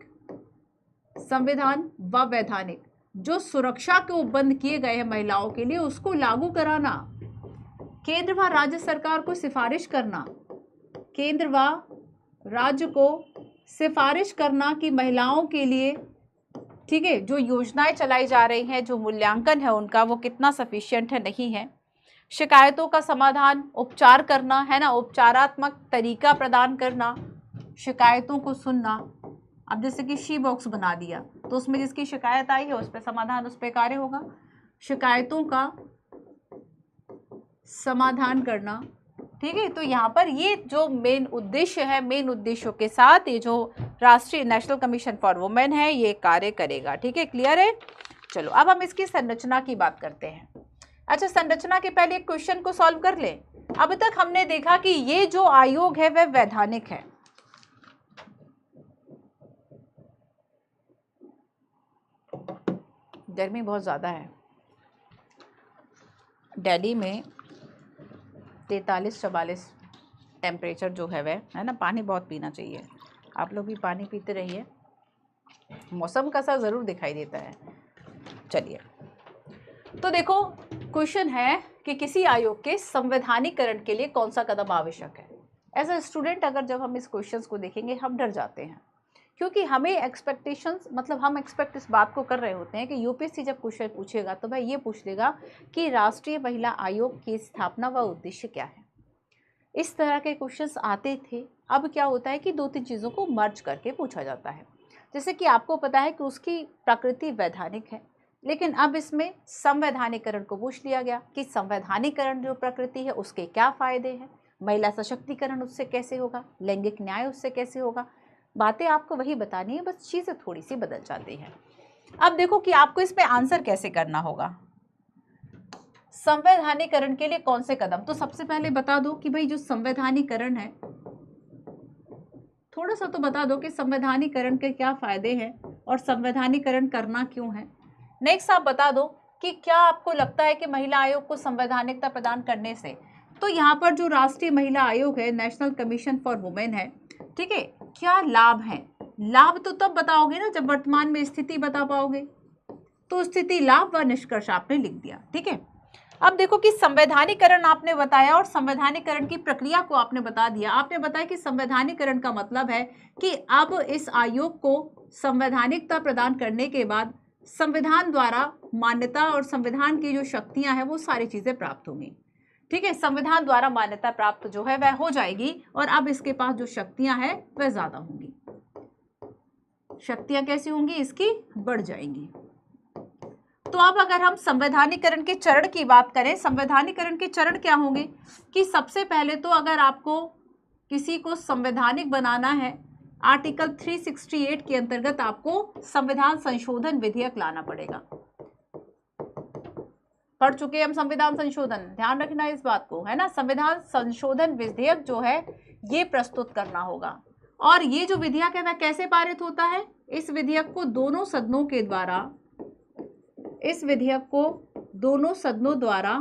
संविधान व वैधानिक जो सुरक्षा के उपबंध किए गए हैं महिलाओं के लिए, उसको लागू कराना, केंद्र व राज्य सरकार को सिफारिश करना, केंद्र व राज्य को सिफारिश करना कि महिलाओं के लिए, ठीक है, जो योजनाएं चलाई जा रही हैं, जो मूल्यांकन है उनका, वो कितना सफिशिएंट है, नहीं है। शिकायतों का समाधान, उपचार करना, है ना, उपचारात्मक तरीका प्रदान करना, शिकायतों को सुनना। अब जैसे कि शी बॉक्स बना दिया तो उसमें जिसकी शिकायत आई है उस पर समाधान, उस पर कार्य होगा। शिकायतों का समाधान करना, ठीक है। तो यहाँ पर ये जो मेन उद्देश्य है, मेन उद्देश्यों के साथ ये जो राष्ट्रीय नेशनल कमीशन फॉर वुमेन है ये कार्य करेगा, ठीक है। क्लियर है? चलो अब हम इसकी संरचना की बात करते हैं। अच्छा, संरचना के पहले एक क्वेश्चन को सॉल्व कर ले। अब तक हमने देखा कि ये जो आयोग है वह वैधानिक है। गर्मी बहुत ज्यादा है, दिल्ली में 43-44 टेम्परेचर जो है वह, है ना। पानी बहुत पीना चाहिए, आप लोग भी पानी पीते रहिए, मौसम का असर ज़रूर दिखाई देता है। चलिए, तो देखो क्वेश्चन है कि किसी आयोग के संवैधानिकरण के लिए कौन सा कदम आवश्यक है। एज अ स्टूडेंट अगर जब हम इस क्वेश्चन को देखेंगे हम डर जाते हैं, क्योंकि हमें एक्सपेक्टेशंस, मतलब हम एक्सपेक्ट इस बात को कर रहे होते हैं कि यूपीएससी जब क्वेश्चन पूछेगा तो वह ये पूछ लेगा कि राष्ट्रीय महिला आयोग की स्थापना व उद्देश्य क्या है। इस तरह के क्वेश्चंस आते थे। अब क्या होता है कि 2-3 चीज़ों को मर्ज करके पूछा जाता है। जैसे कि आपको पता है कि उसकी प्रकृति वैधानिक है, लेकिन अब इसमें संवैधानिकरण को पूछ लिया गया कि संवैधानिकरण जो प्रकृति है उसके क्या फायदे हैं, महिला सशक्तिकरण उससे कैसे होगा, लैंगिक न्याय उससे कैसे होगा। बातें आपको वही बतानी है, बस चीज़ें थोड़ी सी बदल जाती हैं। अब देखो कि आपको इस पे आंसर कैसे करना होगा। संवैधानिकरण के लिए कौन से कदम, तो सबसे पहले बता दो कि भाई जो संवैधानिकरण है, थोड़ा सा तो बता दो कि संवैधानिकरण के क्या फायदे हैं और संवैधानिकरण करना क्यों है। नेक्स्ट आप बता दो कि क्या आपको लगता है कि महिला आयोग को संवैधानिकता प्रदान करने से, तो यहाँ पर जो राष्ट्रीय महिला आयोग है, नेशनल कमीशन फॉर वुमेन है, ठीक है, क्या लाभ है। लाभ तो तब बताओगे ना जब वर्तमान में स्थिति बता पाओगे। तो स्थिति, लाभ व निष्कर्ष आपने लिख दिया, ठीक है। अब देखो कि संवैधानिकरण आपने बताया और संवैधानिकरण की प्रक्रिया को आपने बता दिया। आपने बताया कि संवैधानिकरण का मतलब है कि अब इस आयोग को संवैधानिकता प्रदान करने के बाद संविधान द्वारा मान्यता और संविधान की जो शक्तियां हैं वो सारी चीजें प्राप्त होंगी, ठीक है। संविधान द्वारा मान्यता प्राप्त जो है वह हो जाएगी और अब इसके पास जो शक्तियां हैं वह ज्यादा होंगी। शक्तियां कैसी होंगी, इसकी बढ़ जाएंगी। तो अब अगर हम संवैधानिकरण के चरण की बात करें, संवैधानिकरण के चरण क्या होंगे कि सबसे पहले तो अगर आपको किसी को संवैधानिक बनाना है, आर्टिकल 368 के अंतर्गत आपको संविधान संशोधन विधेयक लाना पड़ेगा। पढ़ चुके हम संविधान संशोधन, ध्यान रखना इस बात को, है ना। संविधान संशोधन विधेयक जो है ये प्रस्तुत करना होगा। और ये जो विधेयक है वह कैसे पारित होता है, इस विधेयक को दोनों सदनों के द्वारा, इस विधेयक को दोनों सदनों द्वारा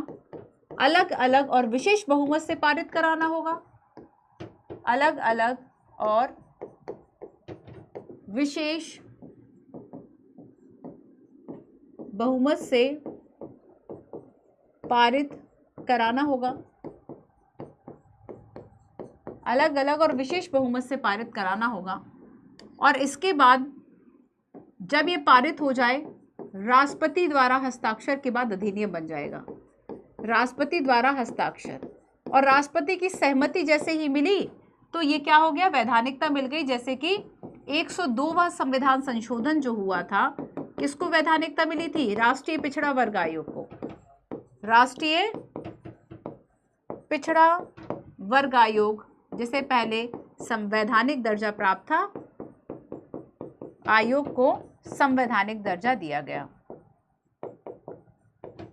अलग अलग और विशेष बहुमत से पारित कराना होगा। अलग अलग और विशेष बहुमत से पारित कराना होगा। अलग अलग और विशेष बहुमत से पारित कराना होगा। और इसके बाद जब ये पारित हो जाए, राष्ट्रपति द्वारा हस्ताक्षर के बाद अधिनियम बन जाएगा। राष्ट्रपति द्वारा हस्ताक्षर और राष्ट्रपति की सहमति जैसे ही मिली तो ये क्या हो गया, वैधानिकता मिल गई। जैसे कि 102वां संविधान संशोधन जो हुआ था, किसको वैधानिकता मिली थी, राष्ट्रीय पिछड़ा वर्ग आयोग को। राष्ट्रीय पिछड़ा वर्ग आयोग जिसे पहले संवैधानिक दर्जा प्राप्त था, आयोग को संवैधानिक दर्जा दिया गया,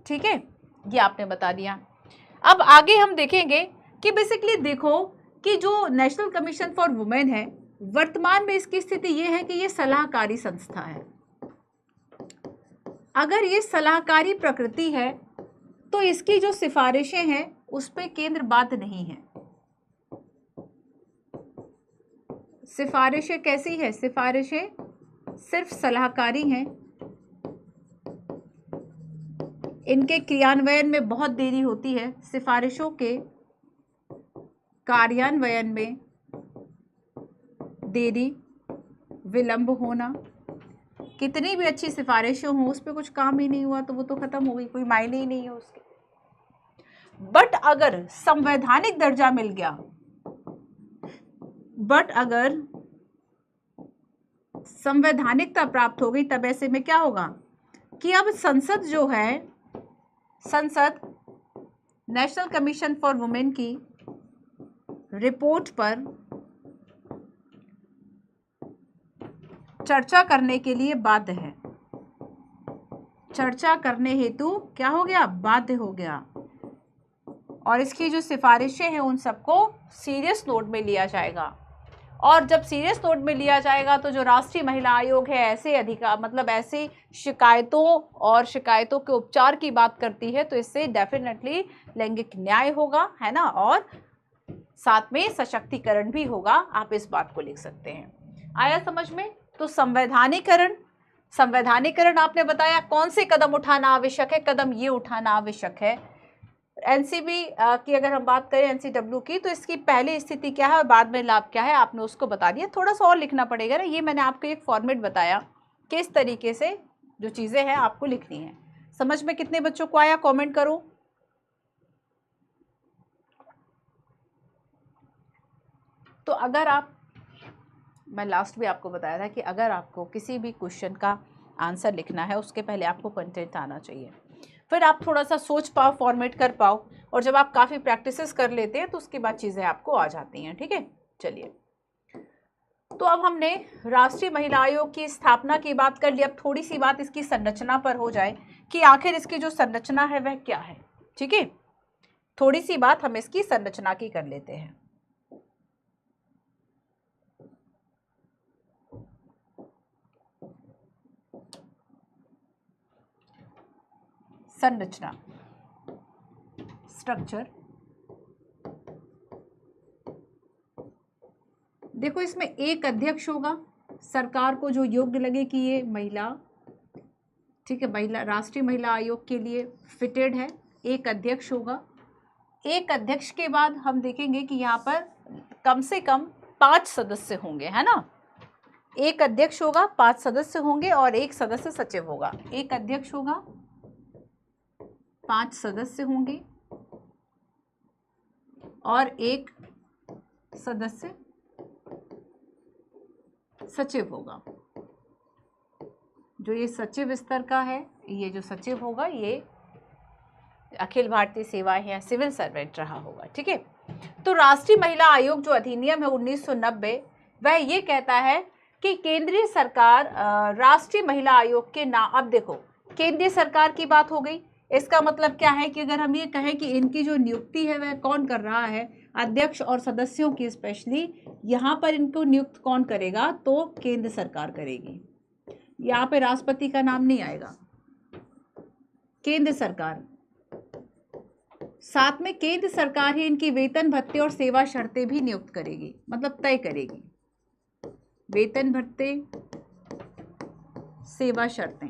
ठीक है। ये आपने बता दिया। अब आगे हम देखेंगे कि बेसिकली देखो कि जो नेशनल कमीशन फॉर वुमेन है, वर्तमान में इसकी स्थिति ये है कि ये सलाहकारी संस्था है। अगर ये सलाहकारी प्रकृति है तो इसकी जो सिफारिशें हैं उस पर केंद्र बाध्य नहीं है। सिफारिशें कैसी है, सिफारिशें सिर्फ सलाहकारी हैं। इनके क्रियान्वयन में बहुत देरी होती है। सिफारिशों के कार्यान्वयन में देरी, विलंब होना, कितनी भी अच्छी सिफारिशें हों उस पर कुछ काम ही नहीं हुआ तो वो तो खत्म हो गई, कोई मायने ही नहीं है उसके। बट अगर संवैधानिक दर्जा मिल गया, बट अगर संवैधानिकता प्राप्त हो गई, तब ऐसे में क्या होगा कि अब संसद जो है, संसद नेशनल कमीशन फॉर वुमेन की रिपोर्ट पर चर्चा करने के लिए बाध्य है, चर्चा करने हेतु क्या हो गया, बाध्य हो गया। और इसकी जो सिफारिशें हैं उन सबको सीरियस नोट में लिया जाएगा। और जब सीरियस नोट में लिया जाएगा तो जो राष्ट्रीय महिला आयोग है ऐसे अधिकार मतलब ऐसी शिकायतों और शिकायतों के उपचार की बात करती है, तो इससे डेफिनेटली लैंगिक न्याय होगा, है ना, और साथ में सशक्तिकरण भी होगा। आप इस बात को लिख सकते हैं। आया समझ में? तो संवैधानिकरण, संवैधानिकरण आपने बताया कौन से कदम उठाना आवश्यक है, कदम ये उठाना आवश्यक है। एनसीबी की अगर हम बात करें, एनसीडब्ल्यू की, तो इसकी पहली स्थिति क्या है और बाद में लाभ क्या है, आपने उसको बता दिया। थोड़ा सा और लिखना पड़ेगा ना, ये मैंने आपको एक फॉर्मेट बताया किस तरीके से जो चीज़ें हैं आपको लिखनी है। समझ में कितने बच्चों को आया, कमेंट करो। तो अगर आप, मैं लास्ट भी आपको बताया था कि अगर आपको किसी भी क्वेश्चन का आंसर लिखना है उसके पहले आपको कंटेंट आना चाहिए, फिर आप थोड़ा सा सोच पाओ, फॉर्मेट कर पाओ, और जब आप काफ़ी प्रैक्टिसेस कर लेते हैं तो उसके बाद चीज़ें आपको आ जाती हैं। ठीक है, चलिए। तो अब हमने राष्ट्रीय महिला आयोग की स्थापना की बात कर ली। अब थोड़ी सी बात इसकी संरचना पर हो जाए कि आखिर इसकी जो संरचना है वह क्या है। ठीक है, थोड़ी सी बात हम इसकी संरचना की कर लेते हैं। संरचना, स्ट्रक्चर। देखो, इसमें एक अध्यक्ष होगा, सरकार को जो योग्य लगे कि ये महिला, ठीक है, महिला राष्ट्रीय महिला आयोग के लिए फिटेड है, एक अध्यक्ष होगा। एक अध्यक्ष के बाद हम देखेंगे कि यहाँ पर कम से कम 5 सदस्य होंगे, है ना। एक अध्यक्ष होगा, 5 सदस्य होंगे और एक सदस्य सचिव होगा। एक अध्यक्ष होगा, 5 सदस्य होंगे और एक सदस्य सचिव होगा। जो ये सचिव स्तर का है, ये जो सचिव होगा ये अखिल भारतीय सेवा या सिविल सर्वेंट रहा होगा। ठीक है, तो राष्ट्रीय महिला आयोग जो अधिनियम है 1990, वह ये कहता है कि केंद्रीय सरकार राष्ट्रीय महिला आयोग के नाम, अब देखो केंद्रीय सरकार की बात हो गई, इसका मतलब क्या है कि अगर हम ये कहें कि इनकी जो नियुक्ति है वह कौन कर रहा है, अध्यक्ष और सदस्यों की स्पेशली, यहाँ पर इनको नियुक्त कौन करेगा, तो केंद्र सरकार करेगी। यहाँ पे राष्ट्रपति का नाम नहीं आएगा, केंद्र सरकार। साथ में केंद्र सरकार ही इनकी वेतन भत्ते और सेवा शर्तें भी नियुक्त करेगी, मतलब तय करेगी। वेतन भत्ते, सेवा शर्तें,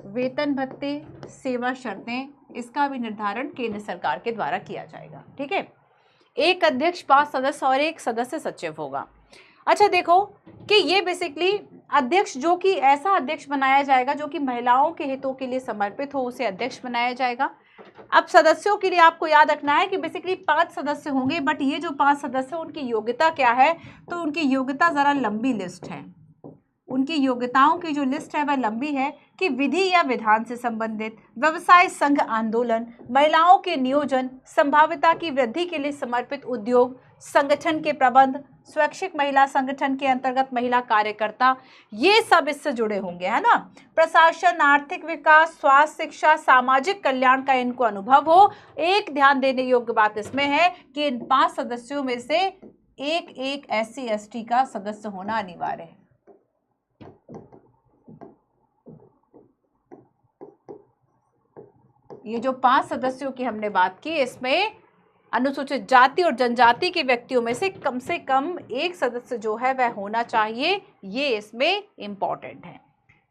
वेतन भत्ते, सेवा शर्तें, इसका भी निर्धारण केंद्र सरकार के द्वारा किया जाएगा। ठीक है, एक अध्यक्ष, 5 सदस्य और एक सदस्य सचिव होगा। अच्छा देखो कि ये बेसिकली अध्यक्ष, जो कि ऐसा अध्यक्ष बनाया जाएगा जो कि महिलाओं के हितों के लिए समर्पित हो, उसे अध्यक्ष बनाया जाएगा। अब सदस्यों के लिए आपको याद रखना है कि बेसिकली 5 सदस्य होंगे, बट ये जो 5 सदस्य उनकी योग्यता क्या है, तो उनकी योग्यता ज़रा लंबी लिस्ट है। उनकी योग्यताओं की जो लिस्ट है वह लंबी है कि विधि या विधान से संबंधित, व्यवसाय, संघ, आंदोलन, महिलाओं के नियोजन, संभाव्यता की वृद्धि के लिए समर्पित उद्योग, संगठन के प्रबंध, स्वैच्छिक महिला संगठन के अंतर्गत महिला कार्यकर्ता, ये सब इससे जुड़े होंगे, है ना। प्रशासन, आर्थिक विकास, स्वास्थ्य, शिक्षा, सामाजिक कल्याण का इनको अनुभव हो। एक ध्यान देने योग्य बात इसमें है कि इन 5 सदस्यों में से एक SC ST का सदस्य होना अनिवार्य है। ये जो 5 सदस्यों की हमने बात की, इसमें अनुसूचित जाति और जनजाति के व्यक्तियों में से कम एक सदस्य जो है वह होना चाहिए, ये इसमें इंपॉर्टेंट है।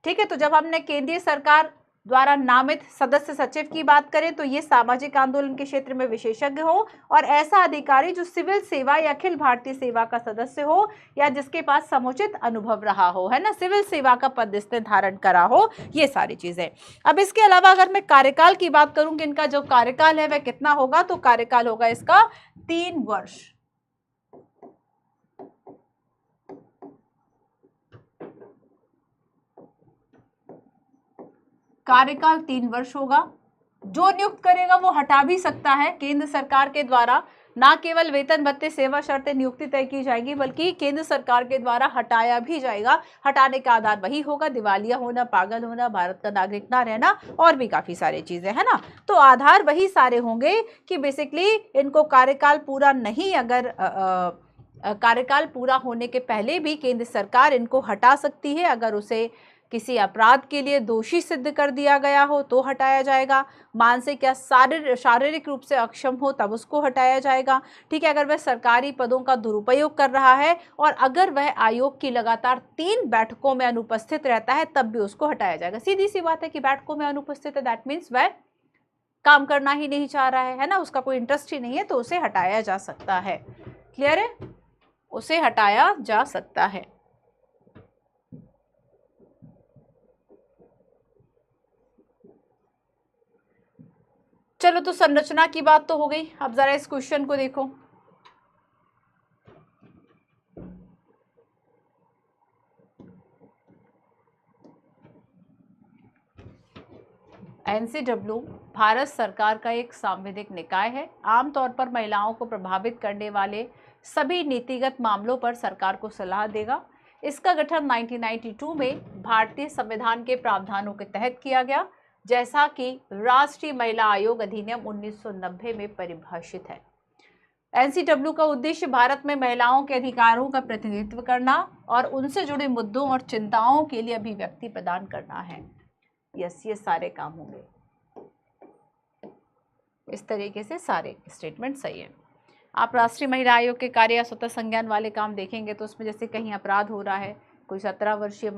ठीक है, तो जब हमने केंद्रीय सरकार द्वारा नामित सदस्य सचिव की बात करें तो ये सामाजिक आंदोलन के क्षेत्र में विशेषज्ञ हो और ऐसा अधिकारी जो सिविल सेवा या अखिल भारतीय सेवा का सदस्य हो या जिसके पास समुचित अनुभव रहा हो, है ना, सिविल सेवा का पद इसने धारण करा हो, ये सारी चीजें। अब इसके अलावा अगर मैं कार्यकाल की बात करूं कि इनका जो कार्यकाल है वह कितना होगा, तो कार्यकाल होगा इसका 3 वर्ष। कार्यकाल 3 वर्ष होगा। जो नियुक्त करेगा वो हटा भी सकता है केंद्र सरकार के द्वारा। ना केवल वेतन भत्ते सेवा शर्तें नियुक्ति तय की जाएगी बल्कि केंद्र सरकार के द्वारा हटाया भी जाएगा। हटाने का आधार वही होगा, दिवालिया होना, पागल होना, भारत का नागरिक ना रहना और भी काफी सारी चीजें, है ना। तो आधार वही सारे होंगे कि बेसिकली इनको कार्यकाल पूरा नहीं, अगर कार्यकाल पूरा होने के पहले भी केंद्र सरकार इनको हटा सकती है। अगर उसे किसी अपराध के लिए दोषी सिद्ध कर दिया गया हो तो हटाया जाएगा। मानसिक या शारीरिक रूप से अक्षम हो तब उसको हटाया जाएगा। ठीक है, अगर वह सरकारी पदों का दुरुपयोग कर रहा है और अगर वह आयोग की लगातार 3 बैठकों में अनुपस्थित रहता है तब भी उसको हटाया जाएगा। सीधी सी बात है कि बैठकों में अनुपस्थित है, दैट मीन्स वह काम करना ही नहीं चाह रहा है ना, उसका कोई इंटरेस्ट ही नहीं है, तो उसे हटाया जा सकता है। क्लियर है, उसे हटाया जा सकता है। चलो, तो संरचना की बात तो हो गई। अब जरा इस क्वेश्चन को देखो। एनसीडब्ल्यू भारत सरकार का एक सांविधिक निकाय है। आमतौर पर महिलाओं को प्रभावित करने वाले सभी नीतिगत मामलों पर सरकार को सलाह देगा। इसका गठन 1992 में भारतीय संविधान के प्रावधानों के तहत किया गया, जैसा कि राष्ट्रीय महिला आयोग अधिनियम 1990 में परिभाषित है। एनसीडब्ल्यू का उद्देश्य भारत में महिलाओं के अधिकारों का प्रतिनिधित्व करना और उनसे जुड़े मुद्दों और चिंताओं के लिए अभिव्यक्ति प्रदान करना है। यस, ये सारे काम होंगे। इस तरीके से सारे स्टेटमेंट सही है। आप राष्ट्रीय महिला आयोग के कार्य या स्वतः संज्ञान वाले काम देखेंगे तो उसमें जैसे कहीं अपराध हो रहा है, कोई 17 वर्षीय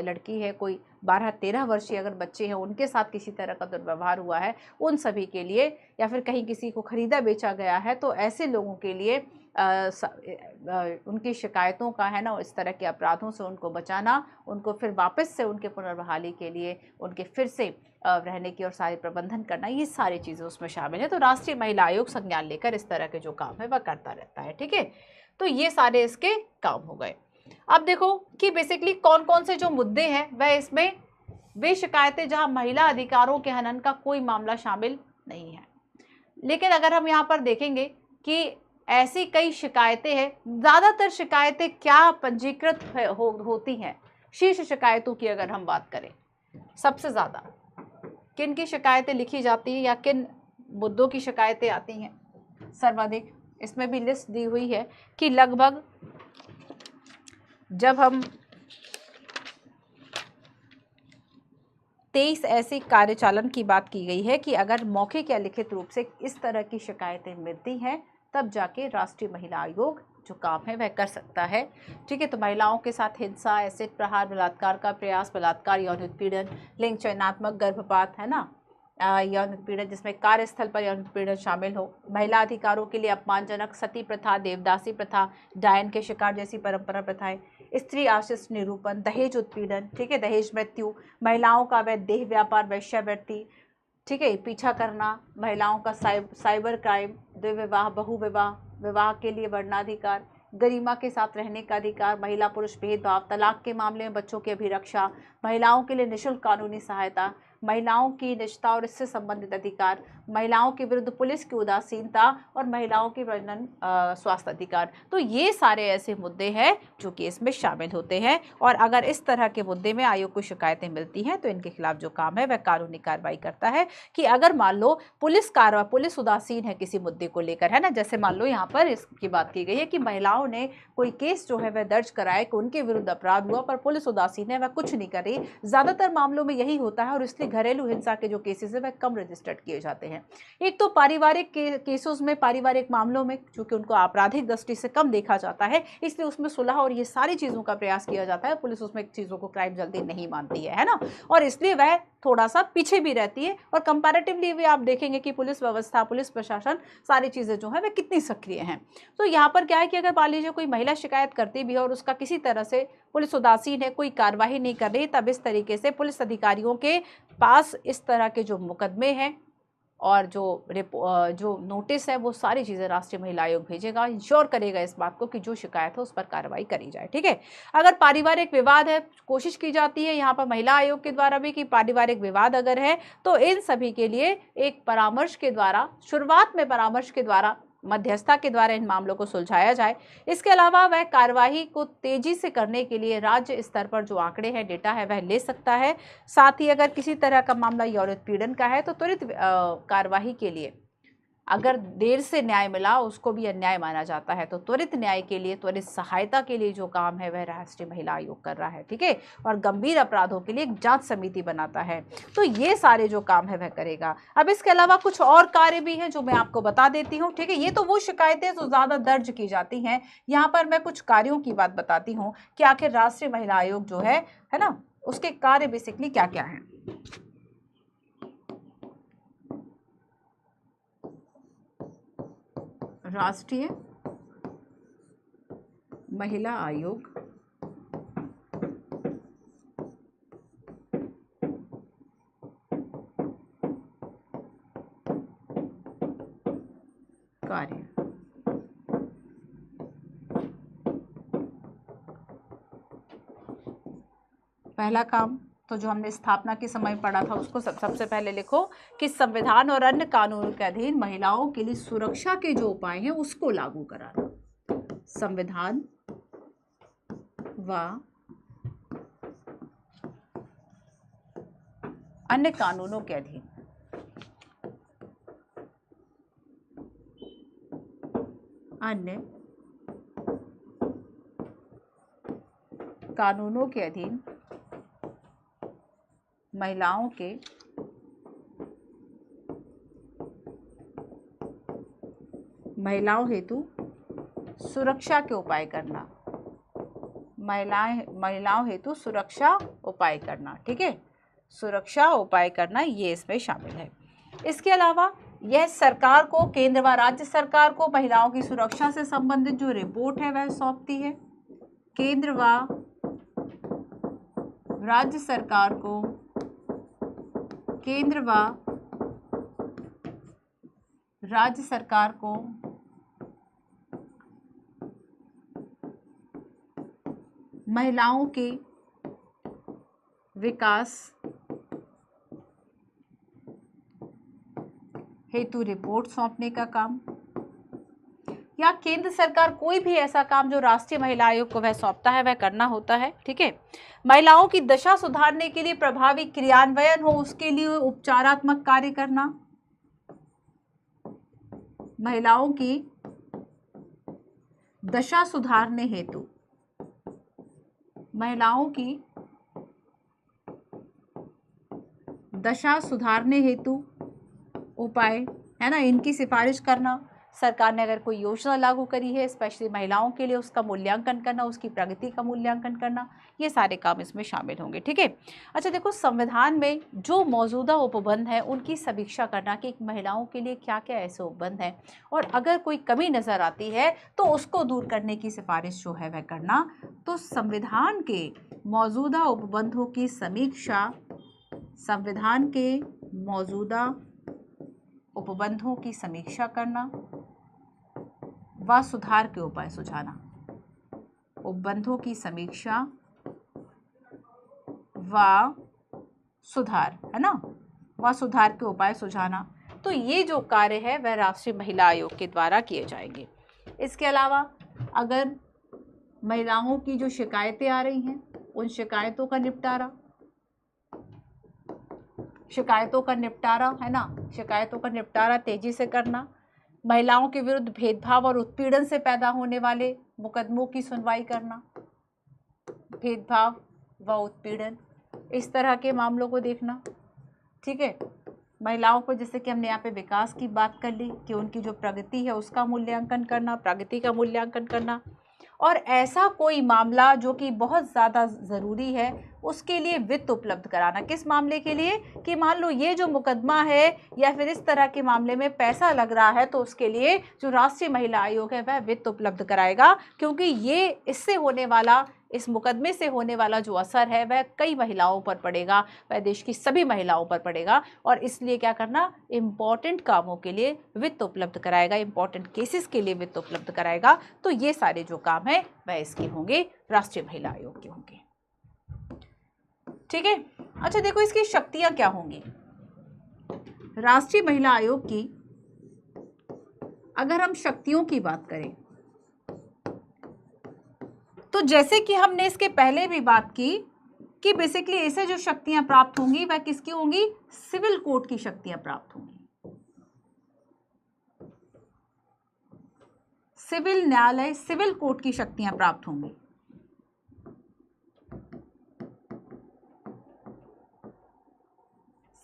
लड़की है, कोई 12-13 वर्षीय अगर बच्चे हैं, उनके साथ किसी तरह का दुर्व्यवहार हुआ है, उन सभी के लिए, या फिर कहीं किसी को खरीदा बेचा गया है तो ऐसे लोगों के लिए उनकी शिकायतों का, है ना, इस तरह के अपराधों से उनको बचाना, उनको फिर वापस से उनके पुनर्बहाली के लिए उनके फिर से रहने की और सारे प्रबंधन करना, ये सारी चीज़ें उसमें शामिल है। तो राष्ट्रीय महिला आयोग संज्ञान लेकर इस तरह के जो काम है वह करता रहता है। ठीक है, तो ये सारे इसके काम हो गए। अब देखो कि बेसिकली कौन कौन से जो मुद्दे हैं वह इसमें वे शिकायतें जहां महिला अधिकारों के हनन का कोई मामला शामिल नहीं है। लेकिन अगर हम यहाँ पर देखेंगे कि ऐसी कई शिकायतें हैं, ज़्यादातर शिकायतें क्या पंजीकृत होती हैं, शीर्ष शिकायतों की अगर हम बात करें, सबसे ज़्यादा किन की शिकायतें लिखी जाती हैं या किन मुद्दों की शिकायतें आती हैं सर्वाधिक, इसमें भी लिस्ट दी हुई है कि लगभग जब हम 23 ऐसी कार्यचालन की बात की गई है कि अगर मौखिक या लिखित रूप से इस तरह की शिकायतें मिलती हैं तब जाके राष्ट्रीय महिला आयोग जो काम है वह कर सकता है। ठीक है, तो महिलाओं के साथ हिंसा, एसिड प्रहार, बलात्कार का प्रयास, बलात्कार, यौन उत्पीड़न, लिंग चयनात्मक गर्भपात, है ना, यौन उत्पीड़न जिसमें कार्यस्थल पर यौन उत्पीड़न शामिल हो, महिला अधिकारों के लिए अपमानजनक सती प्रथा, देवदासी प्रथा, डायन के शिकार जैसी परंपरा प्रथाएं, स्त्री आश्रित निरूपण, दहेज उत्पीड़न, ठीक है, दहेज मृत्यु, महिलाओं का वह देह व्यापार, वैश्यावृत्ति, ठीक है, पीछा करना, महिलाओं का साइबर क्राइम, द्विविवाह, बहुविवाह, विवाह के लिए वर्णाधिकार, गरिमा के साथ रहने का अधिकार, महिला पुरुष भेदभाव, तलाक के मामले में बच्चों की अभिरक्षा, महिलाओं के लिए निःशुल्क कानूनी सहायता, महिलाओं की निजता और इससे संबंधित अधिकार, महिलाओं के विरुद्ध पुलिस की उदासीनता और महिलाओं के वर्णन स्वास्थ्य अधिकार। तो ये सारे ऐसे मुद्दे हैं जो कि इसमें शामिल होते हैं और अगर इस तरह के मुद्दे में आयोग को शिकायतें मिलती हैं तो इनके खिलाफ जो काम है वह कानूनी कार्रवाई करता है। कि अगर मान लो पुलिस उदासीन है किसी मुद्दे को लेकर, है ना, जैसे मान लो यहाँ पर इसकी बात की गई है कि महिलाओं ने कोई केस जो है वह दर्ज कराया कि उनके विरुद्ध अपराध हुआ पर पुलिस उदासीन है, वह कुछ नहीं कर रही, ज़्यादातर मामलों में यही होता है और इसलिए ही घरेलू हिंसा के जो केसेस है वह कम रजिस्टर्ड किए जाते हैं। एक तो पारिवारिक केसेस में, पारिवारिक मामलों में चूंकि उनको आपराधिक दृष्टि से कम देखा जाता है, इसलिए उसमें सुलह और ये सारी चीज़ों का प्रयास किया जाता है। पुलिस उसमें चीज़ों को क्राइम जल्दी नहीं मानती है ना, और इसलिए वह थोड़ा सा पीछे भी रहती है। और कंपैरेटिवली भी आप देखेंगे कि पुलिस व्यवस्था, पुलिस प्रशासन, सारी चीज़ें जो है वे कितनी सक्रिय हैं। तो यहाँ पर क्या है कि अगर मान लीजिए कोई महिला शिकायत करती भी है और उसका किसी तरह से पुलिस उदासीन है, कोई कार्रवाई नहीं कर रही, तब इस तरीके से पुलिस अधिकारियों के पास इस तरह के जो मुकदमे हैं और जो नोटिस है वो सारी चीज़ें राष्ट्रीय महिला आयोग भेजेगा, इंश्योर करेगा इस बात को कि जो शिकायत है उस पर कार्रवाई करी जाए। ठीक है, अगर पारिवारिक विवाद है, कोशिश की जाती है यहाँ पर महिला आयोग के द्वारा भी कि पारिवारिक विवाद अगर है तो इन सभी के लिए एक परामर्श के द्वारा, शुरुआत में परामर्श के द्वारा, मध्यस्थता के द्वारा इन मामलों को सुलझाया जाए। इसके अलावा वह कार्यवाही को तेजी से करने के लिए राज्य स्तर पर जो आंकड़े हैं, डेटा है, वह ले सकता है। साथ ही अगर किसी तरह का मामला यौन उत्पीड़न का है तो त्वरित कार्यवाही के लिए, अगर देर से न्याय मिला उसको भी अन्याय माना जाता है, तो त्वरित न्याय के लिए, त्वरित सहायता के लिए जो काम है वह राष्ट्रीय महिला आयोग कर रहा है। ठीक है, और गंभीर अपराधों के लिए एक जांच समिति बनाता है। तो ये सारे जो काम है वह करेगा। अब इसके अलावा कुछ और कार्य भी हैं जो मैं आपको बता देती हूँ। ठीक है, ये तो वो शिकायतें जो ज़्यादा दर्ज की जाती हैं। यहाँ पर मैं कुछ कार्यों की बात बताती हूँ कि आखिर राष्ट्रीय महिला आयोग जो है ना, उसके कार्य बेसिकली क्या क्या हैं। राष्ट्रीय महिला आयोग कार्य, पहला काम तो जो हमने स्थापना के समय पढ़ा था उसको सबसे पहले लिखो कि संविधान और अन्य कानूनों के अधीन महिलाओं के लिए सुरक्षा के जो उपाय हैं उसको लागू कराना। संविधान व अन्य कानूनों के अधीन, अन्य कानूनों के अधीन महिलाओं हेतु सुरक्षा के उपाय करना, महिलाओं हेतु सुरक्षा उपाय करना। ठीक है, सुरक्षा उपाय करना ये इसमें शामिल है। इसके अलावा यह सरकार को, केंद्र व राज्य सरकार को महिलाओं की सुरक्षा से संबंधित जो रिपोर्ट है वह सौंपती है। केंद्र व राज्य सरकार को, केंद्र व राज्य सरकार को महिलाओं के विकास हेतु रिपोर्ट सौंपने का काम, या केंद्र सरकार कोई भी ऐसा काम जो राष्ट्रीय महिला आयोग को वह सौंपता है वह करना होता है। ठीक है, महिलाओं की दशा सुधारने के लिए प्रभावी क्रियान्वयन हो उसके लिए उपचारात्मक कार्य करना, महिलाओं की दशा सुधारने हेतु, महिलाओं की दशा सुधारने हेतु उपाय है ना, इनकी सिफारिश करना। सरकार ने अगर कोई योजना लागू करी है स्पेशली महिलाओं के लिए, उसका मूल्यांकन करना, उसकी प्रगति का मूल्यांकन करना, ये सारे काम इसमें शामिल होंगे। ठीक है, अच्छा देखो, संविधान में जो मौजूदा उपबंध है उनकी समीक्षा करना कि महिलाओं के लिए क्या क्या ऐसे उपबंध हैं और अगर कोई कमी नज़र आती है तो उसको दूर करने की सिफारिश जो है वह करना। तो संविधान के मौजूदा उपबंधों की समीक्षा, संविधान के मौजूदा उपबंधों की समीक्षा करना व सुधार के उपाय सुझाना, उपबंधों की समीक्षा व सुधार, है ना, व सुधार के उपाय सुझाना। तो ये जो कार्य है वह राष्ट्रीय महिला आयोग के द्वारा किए जाएंगे। इसके अलावा अगर महिलाओं की जो शिकायतें आ रही हैं उन शिकायतों का निपटारा, है ना, शिकायतों का निपटारा तेजी से करना, महिलाओं के विरुद्ध भेदभाव और उत्पीड़न से पैदा होने वाले मुकदमों की सुनवाई करना, भेदभाव व उत्पीड़न, इस तरह के मामलों को देखना। ठीक है। महिलाओं को जैसे कि हमने यहाँ पे विकास की बात कर ली कि उनकी जो प्रगति है उसका मूल्यांकन करना, प्रगति का मूल्यांकन करना, और ऐसा कोई मामला जो कि बहुत ज़्यादा ज़रूरी है उसके लिए वित्त उपलब्ध कराना। किस मामले के लिए? कि मान लो ये जो मुकदमा है या फिर इस तरह के मामले में पैसा लग रहा है, तो उसके लिए जो राष्ट्रीय महिला आयोग है वह वित्त उपलब्ध कराएगा, क्योंकि ये इससे होने वाला, इस मुकदमे से होने वाला जो असर है वह कई महिलाओं पर पड़ेगा, वह देश की सभी महिलाओं पर पड़ेगा, और इसलिए क्या करना, इम्पॉर्टेंट कामों के लिए वित्त उपलब्ध कराएगा, इम्पॉर्टेंट केसेस के लिए वित्त उपलब्ध कराएगा। तो ये सारे जो काम है वह इसके होंगे, राष्ट्रीय महिला आयोग के होंगे। ठीक है। अच्छा देखो इसकी शक्तियां क्या होंगी। राष्ट्रीय महिला आयोग की अगर हम शक्तियों की बात करें तो जैसे कि हमने इसके पहले भी बात की कि बेसिकली इसे जो शक्तियां प्राप्त होंगी वह किसकी होंगी, सिविल कोर्ट की शक्तियां प्राप्त होंगी। सिविल न्यायालय, सिविल कोर्ट की शक्तियां प्राप्त होंगी।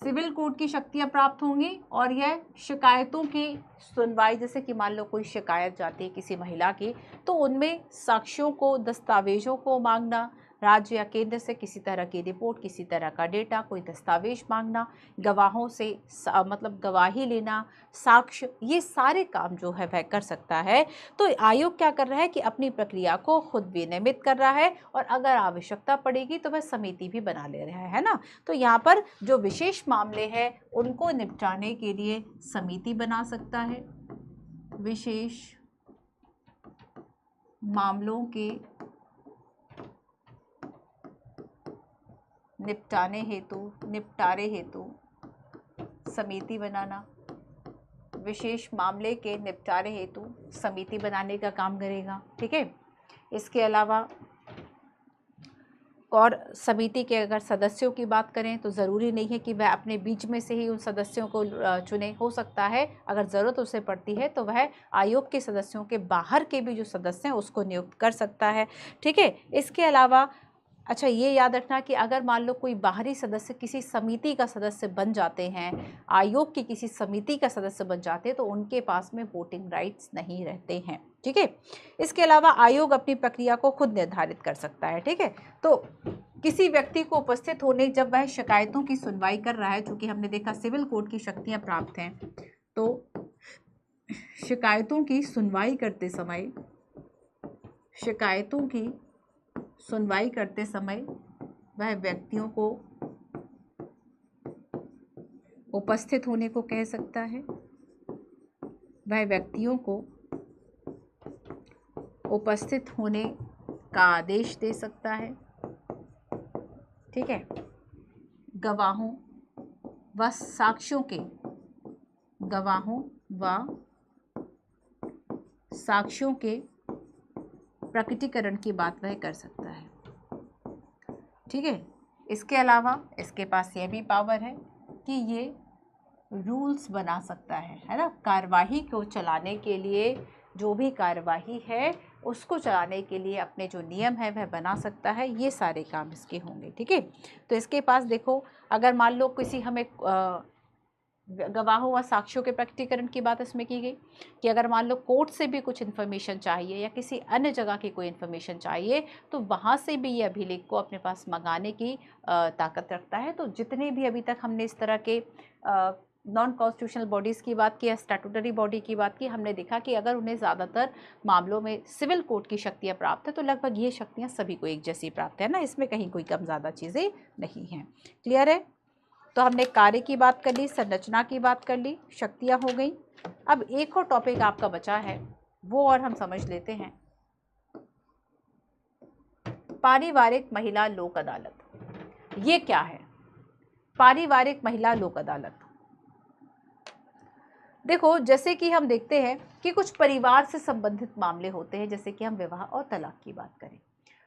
सिविल कोर्ट की शक्तियां प्राप्त होंगी और यह शिकायतों की सुनवाई, जैसे कि मान लो कोई शिकायत जाती है किसी महिला की, तो उनमें साक्ष्यों को, दस्तावेजों को मांगना, राज्य या केंद्र से किसी तरह की रिपोर्ट, किसी तरह का डेटा, कोई दस्तावेज मांगना, गवाहों से मतलब गवाही लेना, साक्ष्य, ये सारे काम जो है वह कर सकता है। तो आयोग क्या कर रहा है कि अपनी प्रक्रिया को खुद विनियमित कर रहा है, और अगर आवश्यकता पड़ेगी तो वह समिति भी बना ले रहा है ना। तो यहाँ पर जो विशेष मामले हैं उनको निपटाने के लिए समिति बना सकता है, विशेष मामलों के निपटारे हेतु समिति बनाना, विशेष मामले के निपटारे हेतु समिति बनाने का काम करेगा। ठीक है। इसके अलावा और समिति के अगर सदस्यों की बात करें तो ज़रूरी नहीं है कि वह अपने बीच में से ही उन सदस्यों को चुने, हो सकता है अगर ज़रूरत उसे पड़ती है तो वह आयोग के सदस्यों के बाहर के भी जो सदस्य हैं उसको नियुक्त कर सकता है। ठीक है। इसके अलावा अच्छा ये याद रखना कि अगर मान लो कोई बाहरी सदस्य किसी समिति का सदस्य बन जाते हैं, आयोग की किसी समिति का सदस्य बन जाते हैं, तो उनके पास में वोटिंग राइट्स नहीं रहते हैं। ठीक है। इसके अलावा आयोग अपनी प्रक्रिया को खुद निर्धारित कर सकता है। ठीक है। तो किसी व्यक्ति को उपस्थित होने, जब वह शिकायतों की सुनवाई कर रहा है, चूंकि हमने देखा सिविल कोर्ट की शक्तियां प्राप्त हैं, तो शिकायतों की सुनवाई करते समय वह व्यक्तियों को उपस्थित होने को कह सकता है, वह व्यक्तियों को उपस्थित होने का आदेश दे सकता है। ठीक है। गवाहों व साक्ष्यों के प्रकटीकरण की बात वह कर सकता है। ठीक है। इसके अलावा इसके पास यह भी पावर है कि ये रूल्स बना सकता है ना, कार्यवाही को चलाने के लिए, जो भी कार्यवाही है उसको चलाने के लिए अपने जो नियम है वह बना सकता है। ये सारे काम इसके होंगे। ठीक है। तो इसके पास देखो, अगर मान लो किसी हमें गवाहों व साक्ष्यों के प्रकटीकरण की बात इसमें की गई कि अगर मान लो कोर्ट से भी कुछ इन्फॉर्मेशन चाहिए या किसी अन्य जगह की कोई इन्फॉर्मेशन चाहिए, तो वहाँ से भी ये अभिलेख को अपने पास मंगाने की ताकत रखता है। तो जितने भी अभी तक हमने इस तरह के नॉन कॉन्स्टिट्यूशनल बॉडीज़ की बात की या स्टैट्यूटरी बॉडी की बात की, हमने देखा कि अगर उन्हें ज़्यादातर मामलों में सिविल कोर्ट की शक्तियाँ प्राप्त है, तो लगभग ये शक्तियाँ सभी को एक जैसी प्राप्त है ना, इसमें कहीं कोई कम ज़्यादा चीज़ें नहीं हैं। क्लियर है। तो हमने कार्य की बात कर ली, संरचना की बात कर ली, शक्तियाँ हो गई। अब एक और टॉपिक आपका बचा है, वो और हम समझ लेते हैं, पारिवारिक महिला लोक अदालत। ये क्या है पारिवारिक महिला लोक अदालत? देखो, जैसे कि हम देखते हैं कि कुछ परिवार से संबंधित मामले होते हैं, जैसे कि हम विवाह और तलाक की बात करें,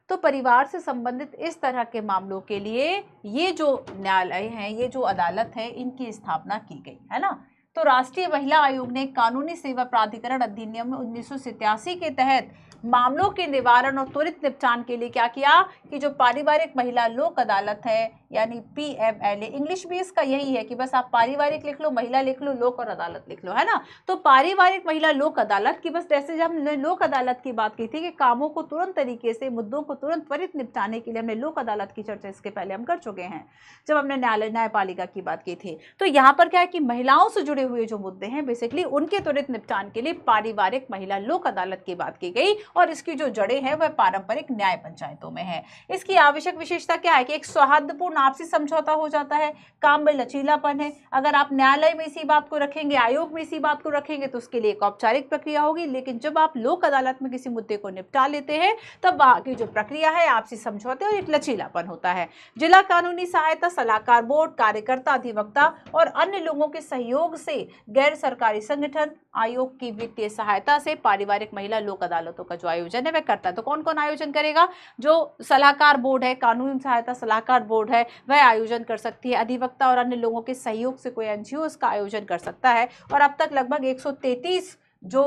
तो परिवार से संबंधित इस तरह के मामलों के लिए ये जो न्यायालय हैं, ये जो अदालत है, इनकी स्थापना की गई है ना। तो राष्ट्रीय महिला आयोग ने कानूनी सेवा प्राधिकरण अधिनियम 1987 के तहत मामलों के निवारण और त्वरित निपटान के लिए क्या किया कि जो पारिवारिक महिला लोक अदालत है यानी PMLA, इंग्लिश भी इसका यही है कि बस आप पारिवारिक लिख लो, महिला लिख लो, लोक और अदालत लिख लो, है ना। तो पारिवारिक महिला लोक अदालत की, बस जैसे जब हमने लोक अदालत की बात की थी कि कामों को तुरंत तरीके से, मुद्दों को तुरंत त्वरित निपटाने के लिए हमने लोक अदालत की चर्चा इसके पहले हम कर चुके हैं जब हमने न्यायपालिका की बात की थी। तो यहाँ पर क्या है कि महिलाओं से जुड़े हुए जो मुद्दे हैं बेसिकली उनके त्वरित निपटान के लिए पारिवारिक महिला लोक अदालत की बात की गई, और इसकी जो जड़ें हैं वह पारंपरिक न्याय पंचायतों में है। इसकी आवश्यक विशेषता क्या है कि एक सौहार्दपूर्ण आपसी समझौता हो जाता है, काम में लचीलापन है। अगर आप न्यायालय में इसी बात को रखेंगे, आयोग में इसी बात को रखेंगे तो उसके लिए एक औपचारिक प्रक्रिया होगी, लेकिन जब आप लोक अदालत में किसी मुद्दे को निपटा लेते हैं तब वहां की जो प्रक्रिया है आपसी समझौते और एक लचीलापन होता है। जिला कानूनी सहायता सलाहकार बोर्ड, कार्यकर्ता, अधिवक्ता और अन्य लोगों के सहयोग से गैर सरकारी संगठन आयोग की वित्तीय सहायता से पारिवारिक महिला लोक अदालतों का जो आयोजन है वह करता है। तो कौन कौन आयोजन करेगा? जो सलाहकार बोर्ड है, कानूनी सहायता सलाहकार बोर्ड है, वह आयोजन कर सकती है। अधिवक्ता और अन्य लोगों के सहयोग से कोई NGO इसका आयोजन कर सकता है। और अब तक लगभग 133 जो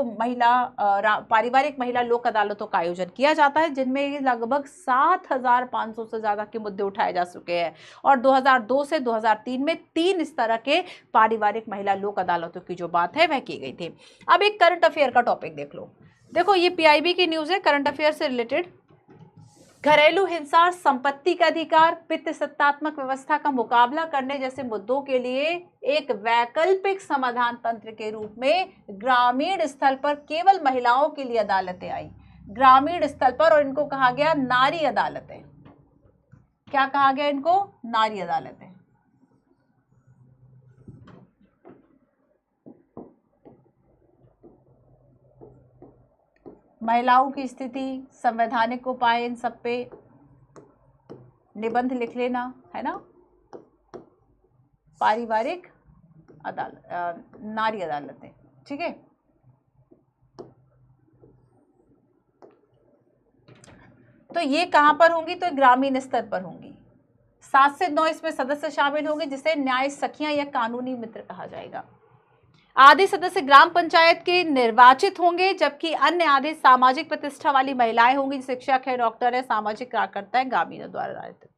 पारिवारिक महिला लोक अदालतों का आयोजन किया जाता है, जिनमें लगभग 7,500 से ज्यादा के मुद्दे उठाए जा चुके हैं। और 2002 से 2003 में 3 इस तरह के पारिवारिक महिला लोक अदालतों की जो बात है वह की गई थी। अब एक करंट अफेयर का टॉपिक देख लो। देखो ये PIB की न्यूज है करंट अफेयर से रिलेटेड। घरेलू हिंसा, संपत्ति का अधिकार, वित्त सत्तात्मक व्यवस्था का मुकाबला करने जैसे मुद्दों के लिए एक वैकल्पिक समाधान तंत्र के रूप में ग्रामीण स्तर पर केवल महिलाओं के लिए अदालतें आई। ग्रामीण स्तर पर, और इनको कहा गया नारी अदालतें। क्या कहा गया इनको? नारी अदालतें। महिलाओं की स्थिति, संवैधानिक उपाय, इन सब पे निबंध लिख लेना, है ना। पारिवारिक अदालत, नारी अदालतें, ठीक है। तो ये कहां पर होंगी? तो ग्रामीण स्तर पर होंगी। 7 से 9 इसमें सदस्य शामिल होंगे जिसे न्याय सखियां या कानूनी मित्र कहा जाएगा। आधे सदस्य ग्राम पंचायत के निर्वाचित होंगे, जबकि अन्य आधे सामाजिक प्रतिष्ठा वाली महिलाएं होंगी, शिक्षक है, डॉक्टर है, सामाजिक कार्यकर्ता है, ग्रामीणों द्वारा आयोजित।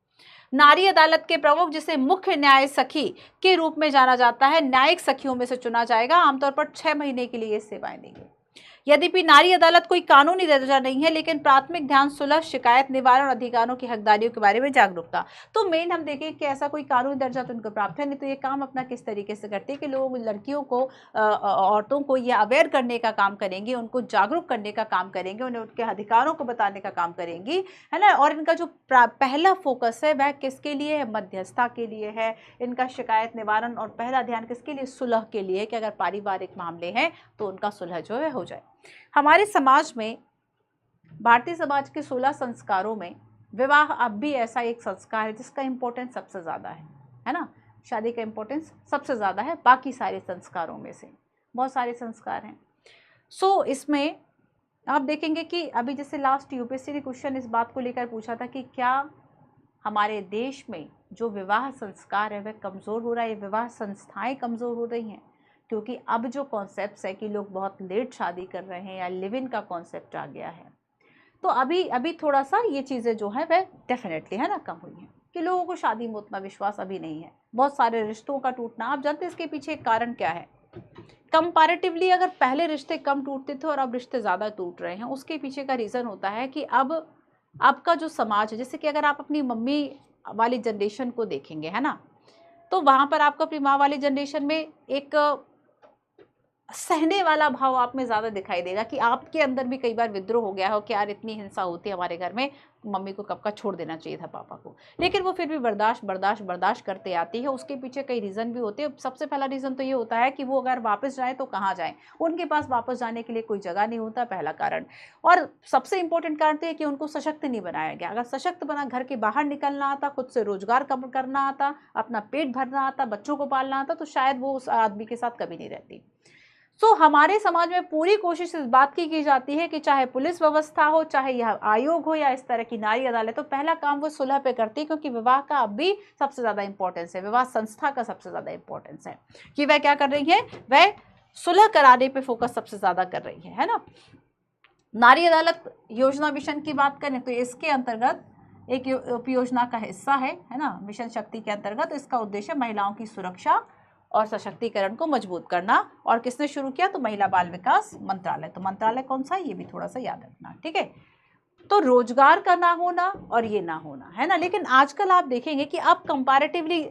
नारी अदालत के प्रमुख, जिसे मुख्य न्याय सखी के रूप में जाना जाता है, न्यायिक सखियों में से चुना जाएगा। आमतौर पर 6 महीने के लिए सेवाएं देंगे। यद्यपि नारी अदालत कोई कानूनी दर्जा नहीं है, लेकिन प्राथमिक ध्यान सुलह, शिकायत निवारण, अधिकारों की हकदारियों के बारे में जागरूकता। तो मेन हम देखें कि ऐसा कोई कानूनी दर्जा तो इनको प्राप्त है नहीं, तो ये काम अपना किस तरीके से करते हैं कि लोग, लड़कियों को, औरतों को ये अवेयर करने का काम करेंगे, उनको जागरूक करने का काम करेंगे, उन्हें उनके अधिकारों को बताने का काम करेंगी, है ना। और इनका जो पहला फोकस है वह किसके लिए है? मध्यस्थता के लिए है। इनका शिकायत निवारण और पहला ध्यान किसके लिए? सुलह के लिए, कि अगर पारिवारिक मामले हैं तो उनका सुलह जो है हो जाए। हमारे समाज में, भारतीय समाज के 16 संस्कारों में विवाह अब भी ऐसा एक संस्कार है जिसका इंपॉर्टेंस सबसे ज्यादा है ना। शादी का इंपॉर्टेंस सबसे ज्यादा है बाकी सारे संस्कारों में से। बहुत सारे संस्कार हैं। सो इसमें आप देखेंगे कि अभी जैसे लास्ट UPSC ने क्वेश्चन इस बात को लेकर पूछा था कि क्या हमारे देश में जो विवाह संस्कार है वह कमजोर हो रहा है, विवाह संस्थाएं कमजोर हो रही हैं, क्योंकि अब जो कॉन्सेप्ट है कि लोग बहुत लेट शादी कर रहे हैं या लिव इन का कॉन्सेप्ट आ गया है, तो अभी थोड़ा सा ये चीज़ें जो है वह डेफिनेटली, है ना, कम हुई हैं कि लोगों को शादी में उतना विश्वास अभी नहीं है। बहुत सारे रिश्तों का टूटना, आप जानते हैं इसके पीछे एक कारण क्या है? कंपैरेटिवली अगर पहले रिश्ते कम टूटते थे और अब रिश्ते ज़्यादा टूट रहे हैं, उसके पीछे का रीज़न होता है कि अब का जो समाज है, जैसे कि अगर आप अपनी मम्मी वाली जनरेशन को देखेंगे, है ना, तो वहाँ पर आपको अपनी माँ वाली जनरेशन में एक सहने वाला भाव आप में ज़्यादा दिखाई देगा, कि आपके अंदर भी कई बार विद्रोह हो गया हो कि यार इतनी हिंसा होती है हमारे घर में, मम्मी को कब का छोड़ देना चाहिए था पापा को, लेकिन वो फिर भी बर्दाश्त करते आती है। उसके पीछे कई रीज़न भी होते हैं। सबसे पहला रीज़न तो ये होता है कि वो अगर वापस जाएँ तो कहाँ जाएँ, उनके पास वापस जाने के लिए कोई जगह नहीं होता, पहला कारण। और सबसे इंपॉर्टेंट कारण तो ये कि उनको सशक्त नहीं बनाया गया। अगर सशक्त बना, घर के बाहर निकलना आता, खुद से रोजगार कम करना आता, अपना पेट भरना आता, बच्चों को पालना आता, तो शायद वो उस आदमी के साथ कभी नहीं रहती। तो हमारे समाज में पूरी कोशिश इस बात की जाती है कि चाहे पुलिस व्यवस्था हो, चाहे यह आयोग हो, या इस तरह की नारी अदालत, तो पहला काम वो सुलह पे करती है, क्योंकि विवाह का अब भी सबसे ज्यादा इंपॉर्टेंस है, विवाह संस्था का सबसे ज्यादा इंपॉर्टेंस है कि वह क्या कर रही है, वह सुलह कराने पे फोकस सबसे ज्यादा कर रही है ना। नारी अदालत योजना मिशन की बात करें तो इसके अंतर्गत एक उपयोजना का हिस्सा है ना, मिशन शक्ति के अंतर्गत। तो इसका उद्देश्य महिलाओं की सुरक्षा और सशक्तिकरण को मजबूत करना। और किसने शुरू किया? तो महिला बाल विकास मंत्रालय। तो मंत्रालय कौन सा है ये भी थोड़ा सा याद रखना, ठीक है। तो रोजगार का ना होना और ये ना होना, है ना। लेकिन आजकल आप देखेंगे कि अब कंपैरेटिवली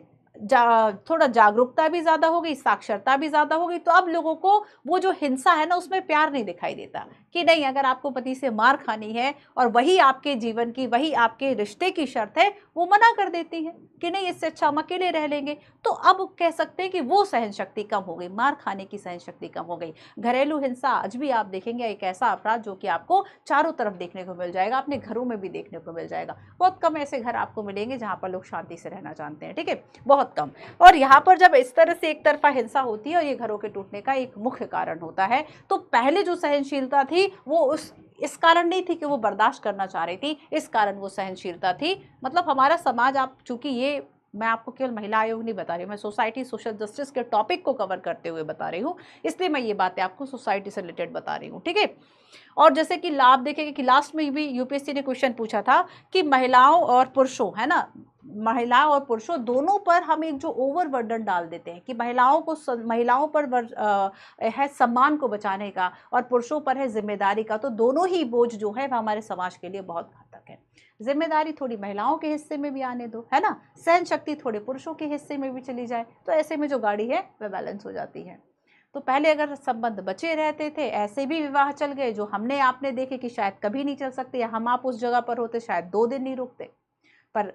थोड़ा जागरूकता भी ज़्यादा हो गई, साक्षरता भी ज़्यादा हो गई। तो अब लोगों को वो जो हिंसा है ना, उसमें प्यार नहीं दिखाई देता कि नहीं, अगर आपको पति से मार खानी है और वही आपके जीवन की, वही आपके रिश्ते की शर्त है, वो मना कर देती है कि नहीं, इससे अच्छा हम अकेले रह लेंगे। तो अब कह सकते हैं कि वो सहन शक्ति कम हो गई, मार खाने की सहन शक्ति कम हो गई। घरेलू हिंसा आज भी आप देखेंगे एक ऐसा अपराध जो कि आपको चारों तरफ देखने को मिल जाएगा, अपने घरों में भी देखने को मिल जाएगा। बहुत कम ऐसे घर आपको मिलेंगे जहाँ पर लोग शांति से रहना जानते हैं, ठीक है, बहुत कम। और यहाँ पर जब इस तरह से एक तरफा हिंसा होती है और ये घरों के टूटने का एक मुख्य कारण होता है, तो पहले जो सहनशीलता थी वो इस कारण नहीं थी कि वो बर्दाश्त करना चाह रही थी, इस कारण वो सहनशीलता थी। मतलब हमारा समाज, आप चूंकि ये मैं आपको केवल महिला आयोग नहीं बता रही हूँ, मैं सोसाइटी सोशल जस्टिस के टॉपिक को कवर करते हुए बता रही हूँ, इसलिए मैं ये बातें आपको सोसाइटी से रिलेटेड बता रही हूँ, ठीक है। और जैसे कि लाभ देखेंगे कि लास्ट में भी यूपीएससी ने क्वेश्चन पूछा था कि महिलाओं और पुरुषों, है ना, महिलाओं और पुरुषों दोनों पर हम एक जो ओवर बर्डन डाल देते हैं कि महिलाओं पर है सम्मान को बचाने का और पुरुषों पर है जिम्मेदारी का। तो दोनों ही बोझ जो है वह हमारे समाज के लिए बहुत घातक है। जिम्मेदारी थोड़ी महिलाओं के हिस्से में भी आने दो, है ना, सहन शक्ति थोड़े पुरुषों के हिस्से में भी चली जाए, तो ऐसे में जो गाड़ी है वह बैलेंस हो जाती है। तो पहले अगर संबंध बचे रहते थे, ऐसे भी विवाह चल गए जो हमने आपने देखे कि शायद कभी नहीं चल सकते, या हम आप उस जगह पर होते शायद 2 दिन नहीं रुकते। पर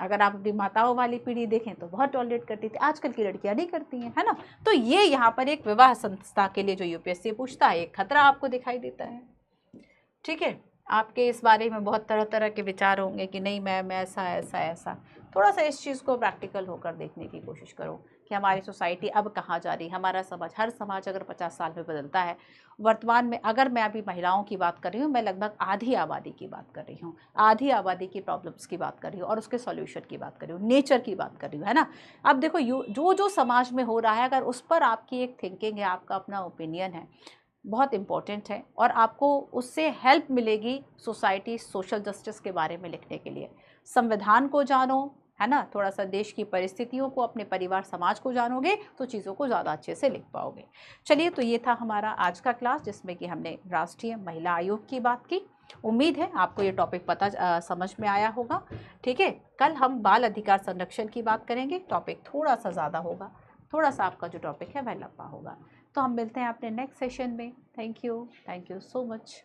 अगर आप अपनी माताओं वाली पीढ़ी देखें तो बहुत टॉलरेट करती थी, आजकल की लड़कियां नहीं करती हैं, है ना। तो ये यहाँ पर एक विवाह संस्था के लिए जो यूपीएससी पूछता है, एक खतरा आपको दिखाई देता है, ठीक है। आपके इस बारे में बहुत तरह तरह के विचार होंगे कि नहीं मैम ऐसा ऐसा ऐसा। थोड़ा सा इस चीज़ को प्रैक्टिकल होकर देखने की कोशिश करो कि हमारी सोसाइटी अब कहाँ जा रही है, हमारा समाज, हर समाज अगर 50 साल में बदलता है। वर्तमान में अगर मैं अभी महिलाओं की बात कर रही हूँ, मैं लगभग आधी आबादी की बात कर रही हूँ, आधी आबादी की प्रॉब्लम्स की बात कर रही हूँ और उसके सॉल्यूशन की बात कर रही हूँ, नेचर की बात कर रही हूँ, है ना। अब देखो जो जो समाज में हो रहा है, अगर उस पर आपकी एक थिंकिंग है, आपका अपना ओपिनियन है, बहुत इम्पॉर्टेंट है और आपको उससे हेल्प मिलेगी सोसाइटी सोशल जस्टिस के बारे में लिखने के लिए। संविधान को जानो, है ना, थोड़ा सा देश की परिस्थितियों को, अपने परिवार समाज को जानोगे तो चीज़ों को ज़्यादा अच्छे से लिख पाओगे। चलिए, तो ये था हमारा आज का क्लास जिसमें कि हमने राष्ट्रीय महिला आयोग की बात की। उम्मीद है आपको ये टॉपिक समझ में आया होगा, ठीक है। कल हम बाल अधिकार संरक्षण की बात करेंगे, टॉपिक थोड़ा सा ज़्यादा होगा, थोड़ा सा आपका जो टॉपिक है वह लंबा होगा। तो हम मिलते हैं अपने नेक्स्ट सेशन में। Thank you so much.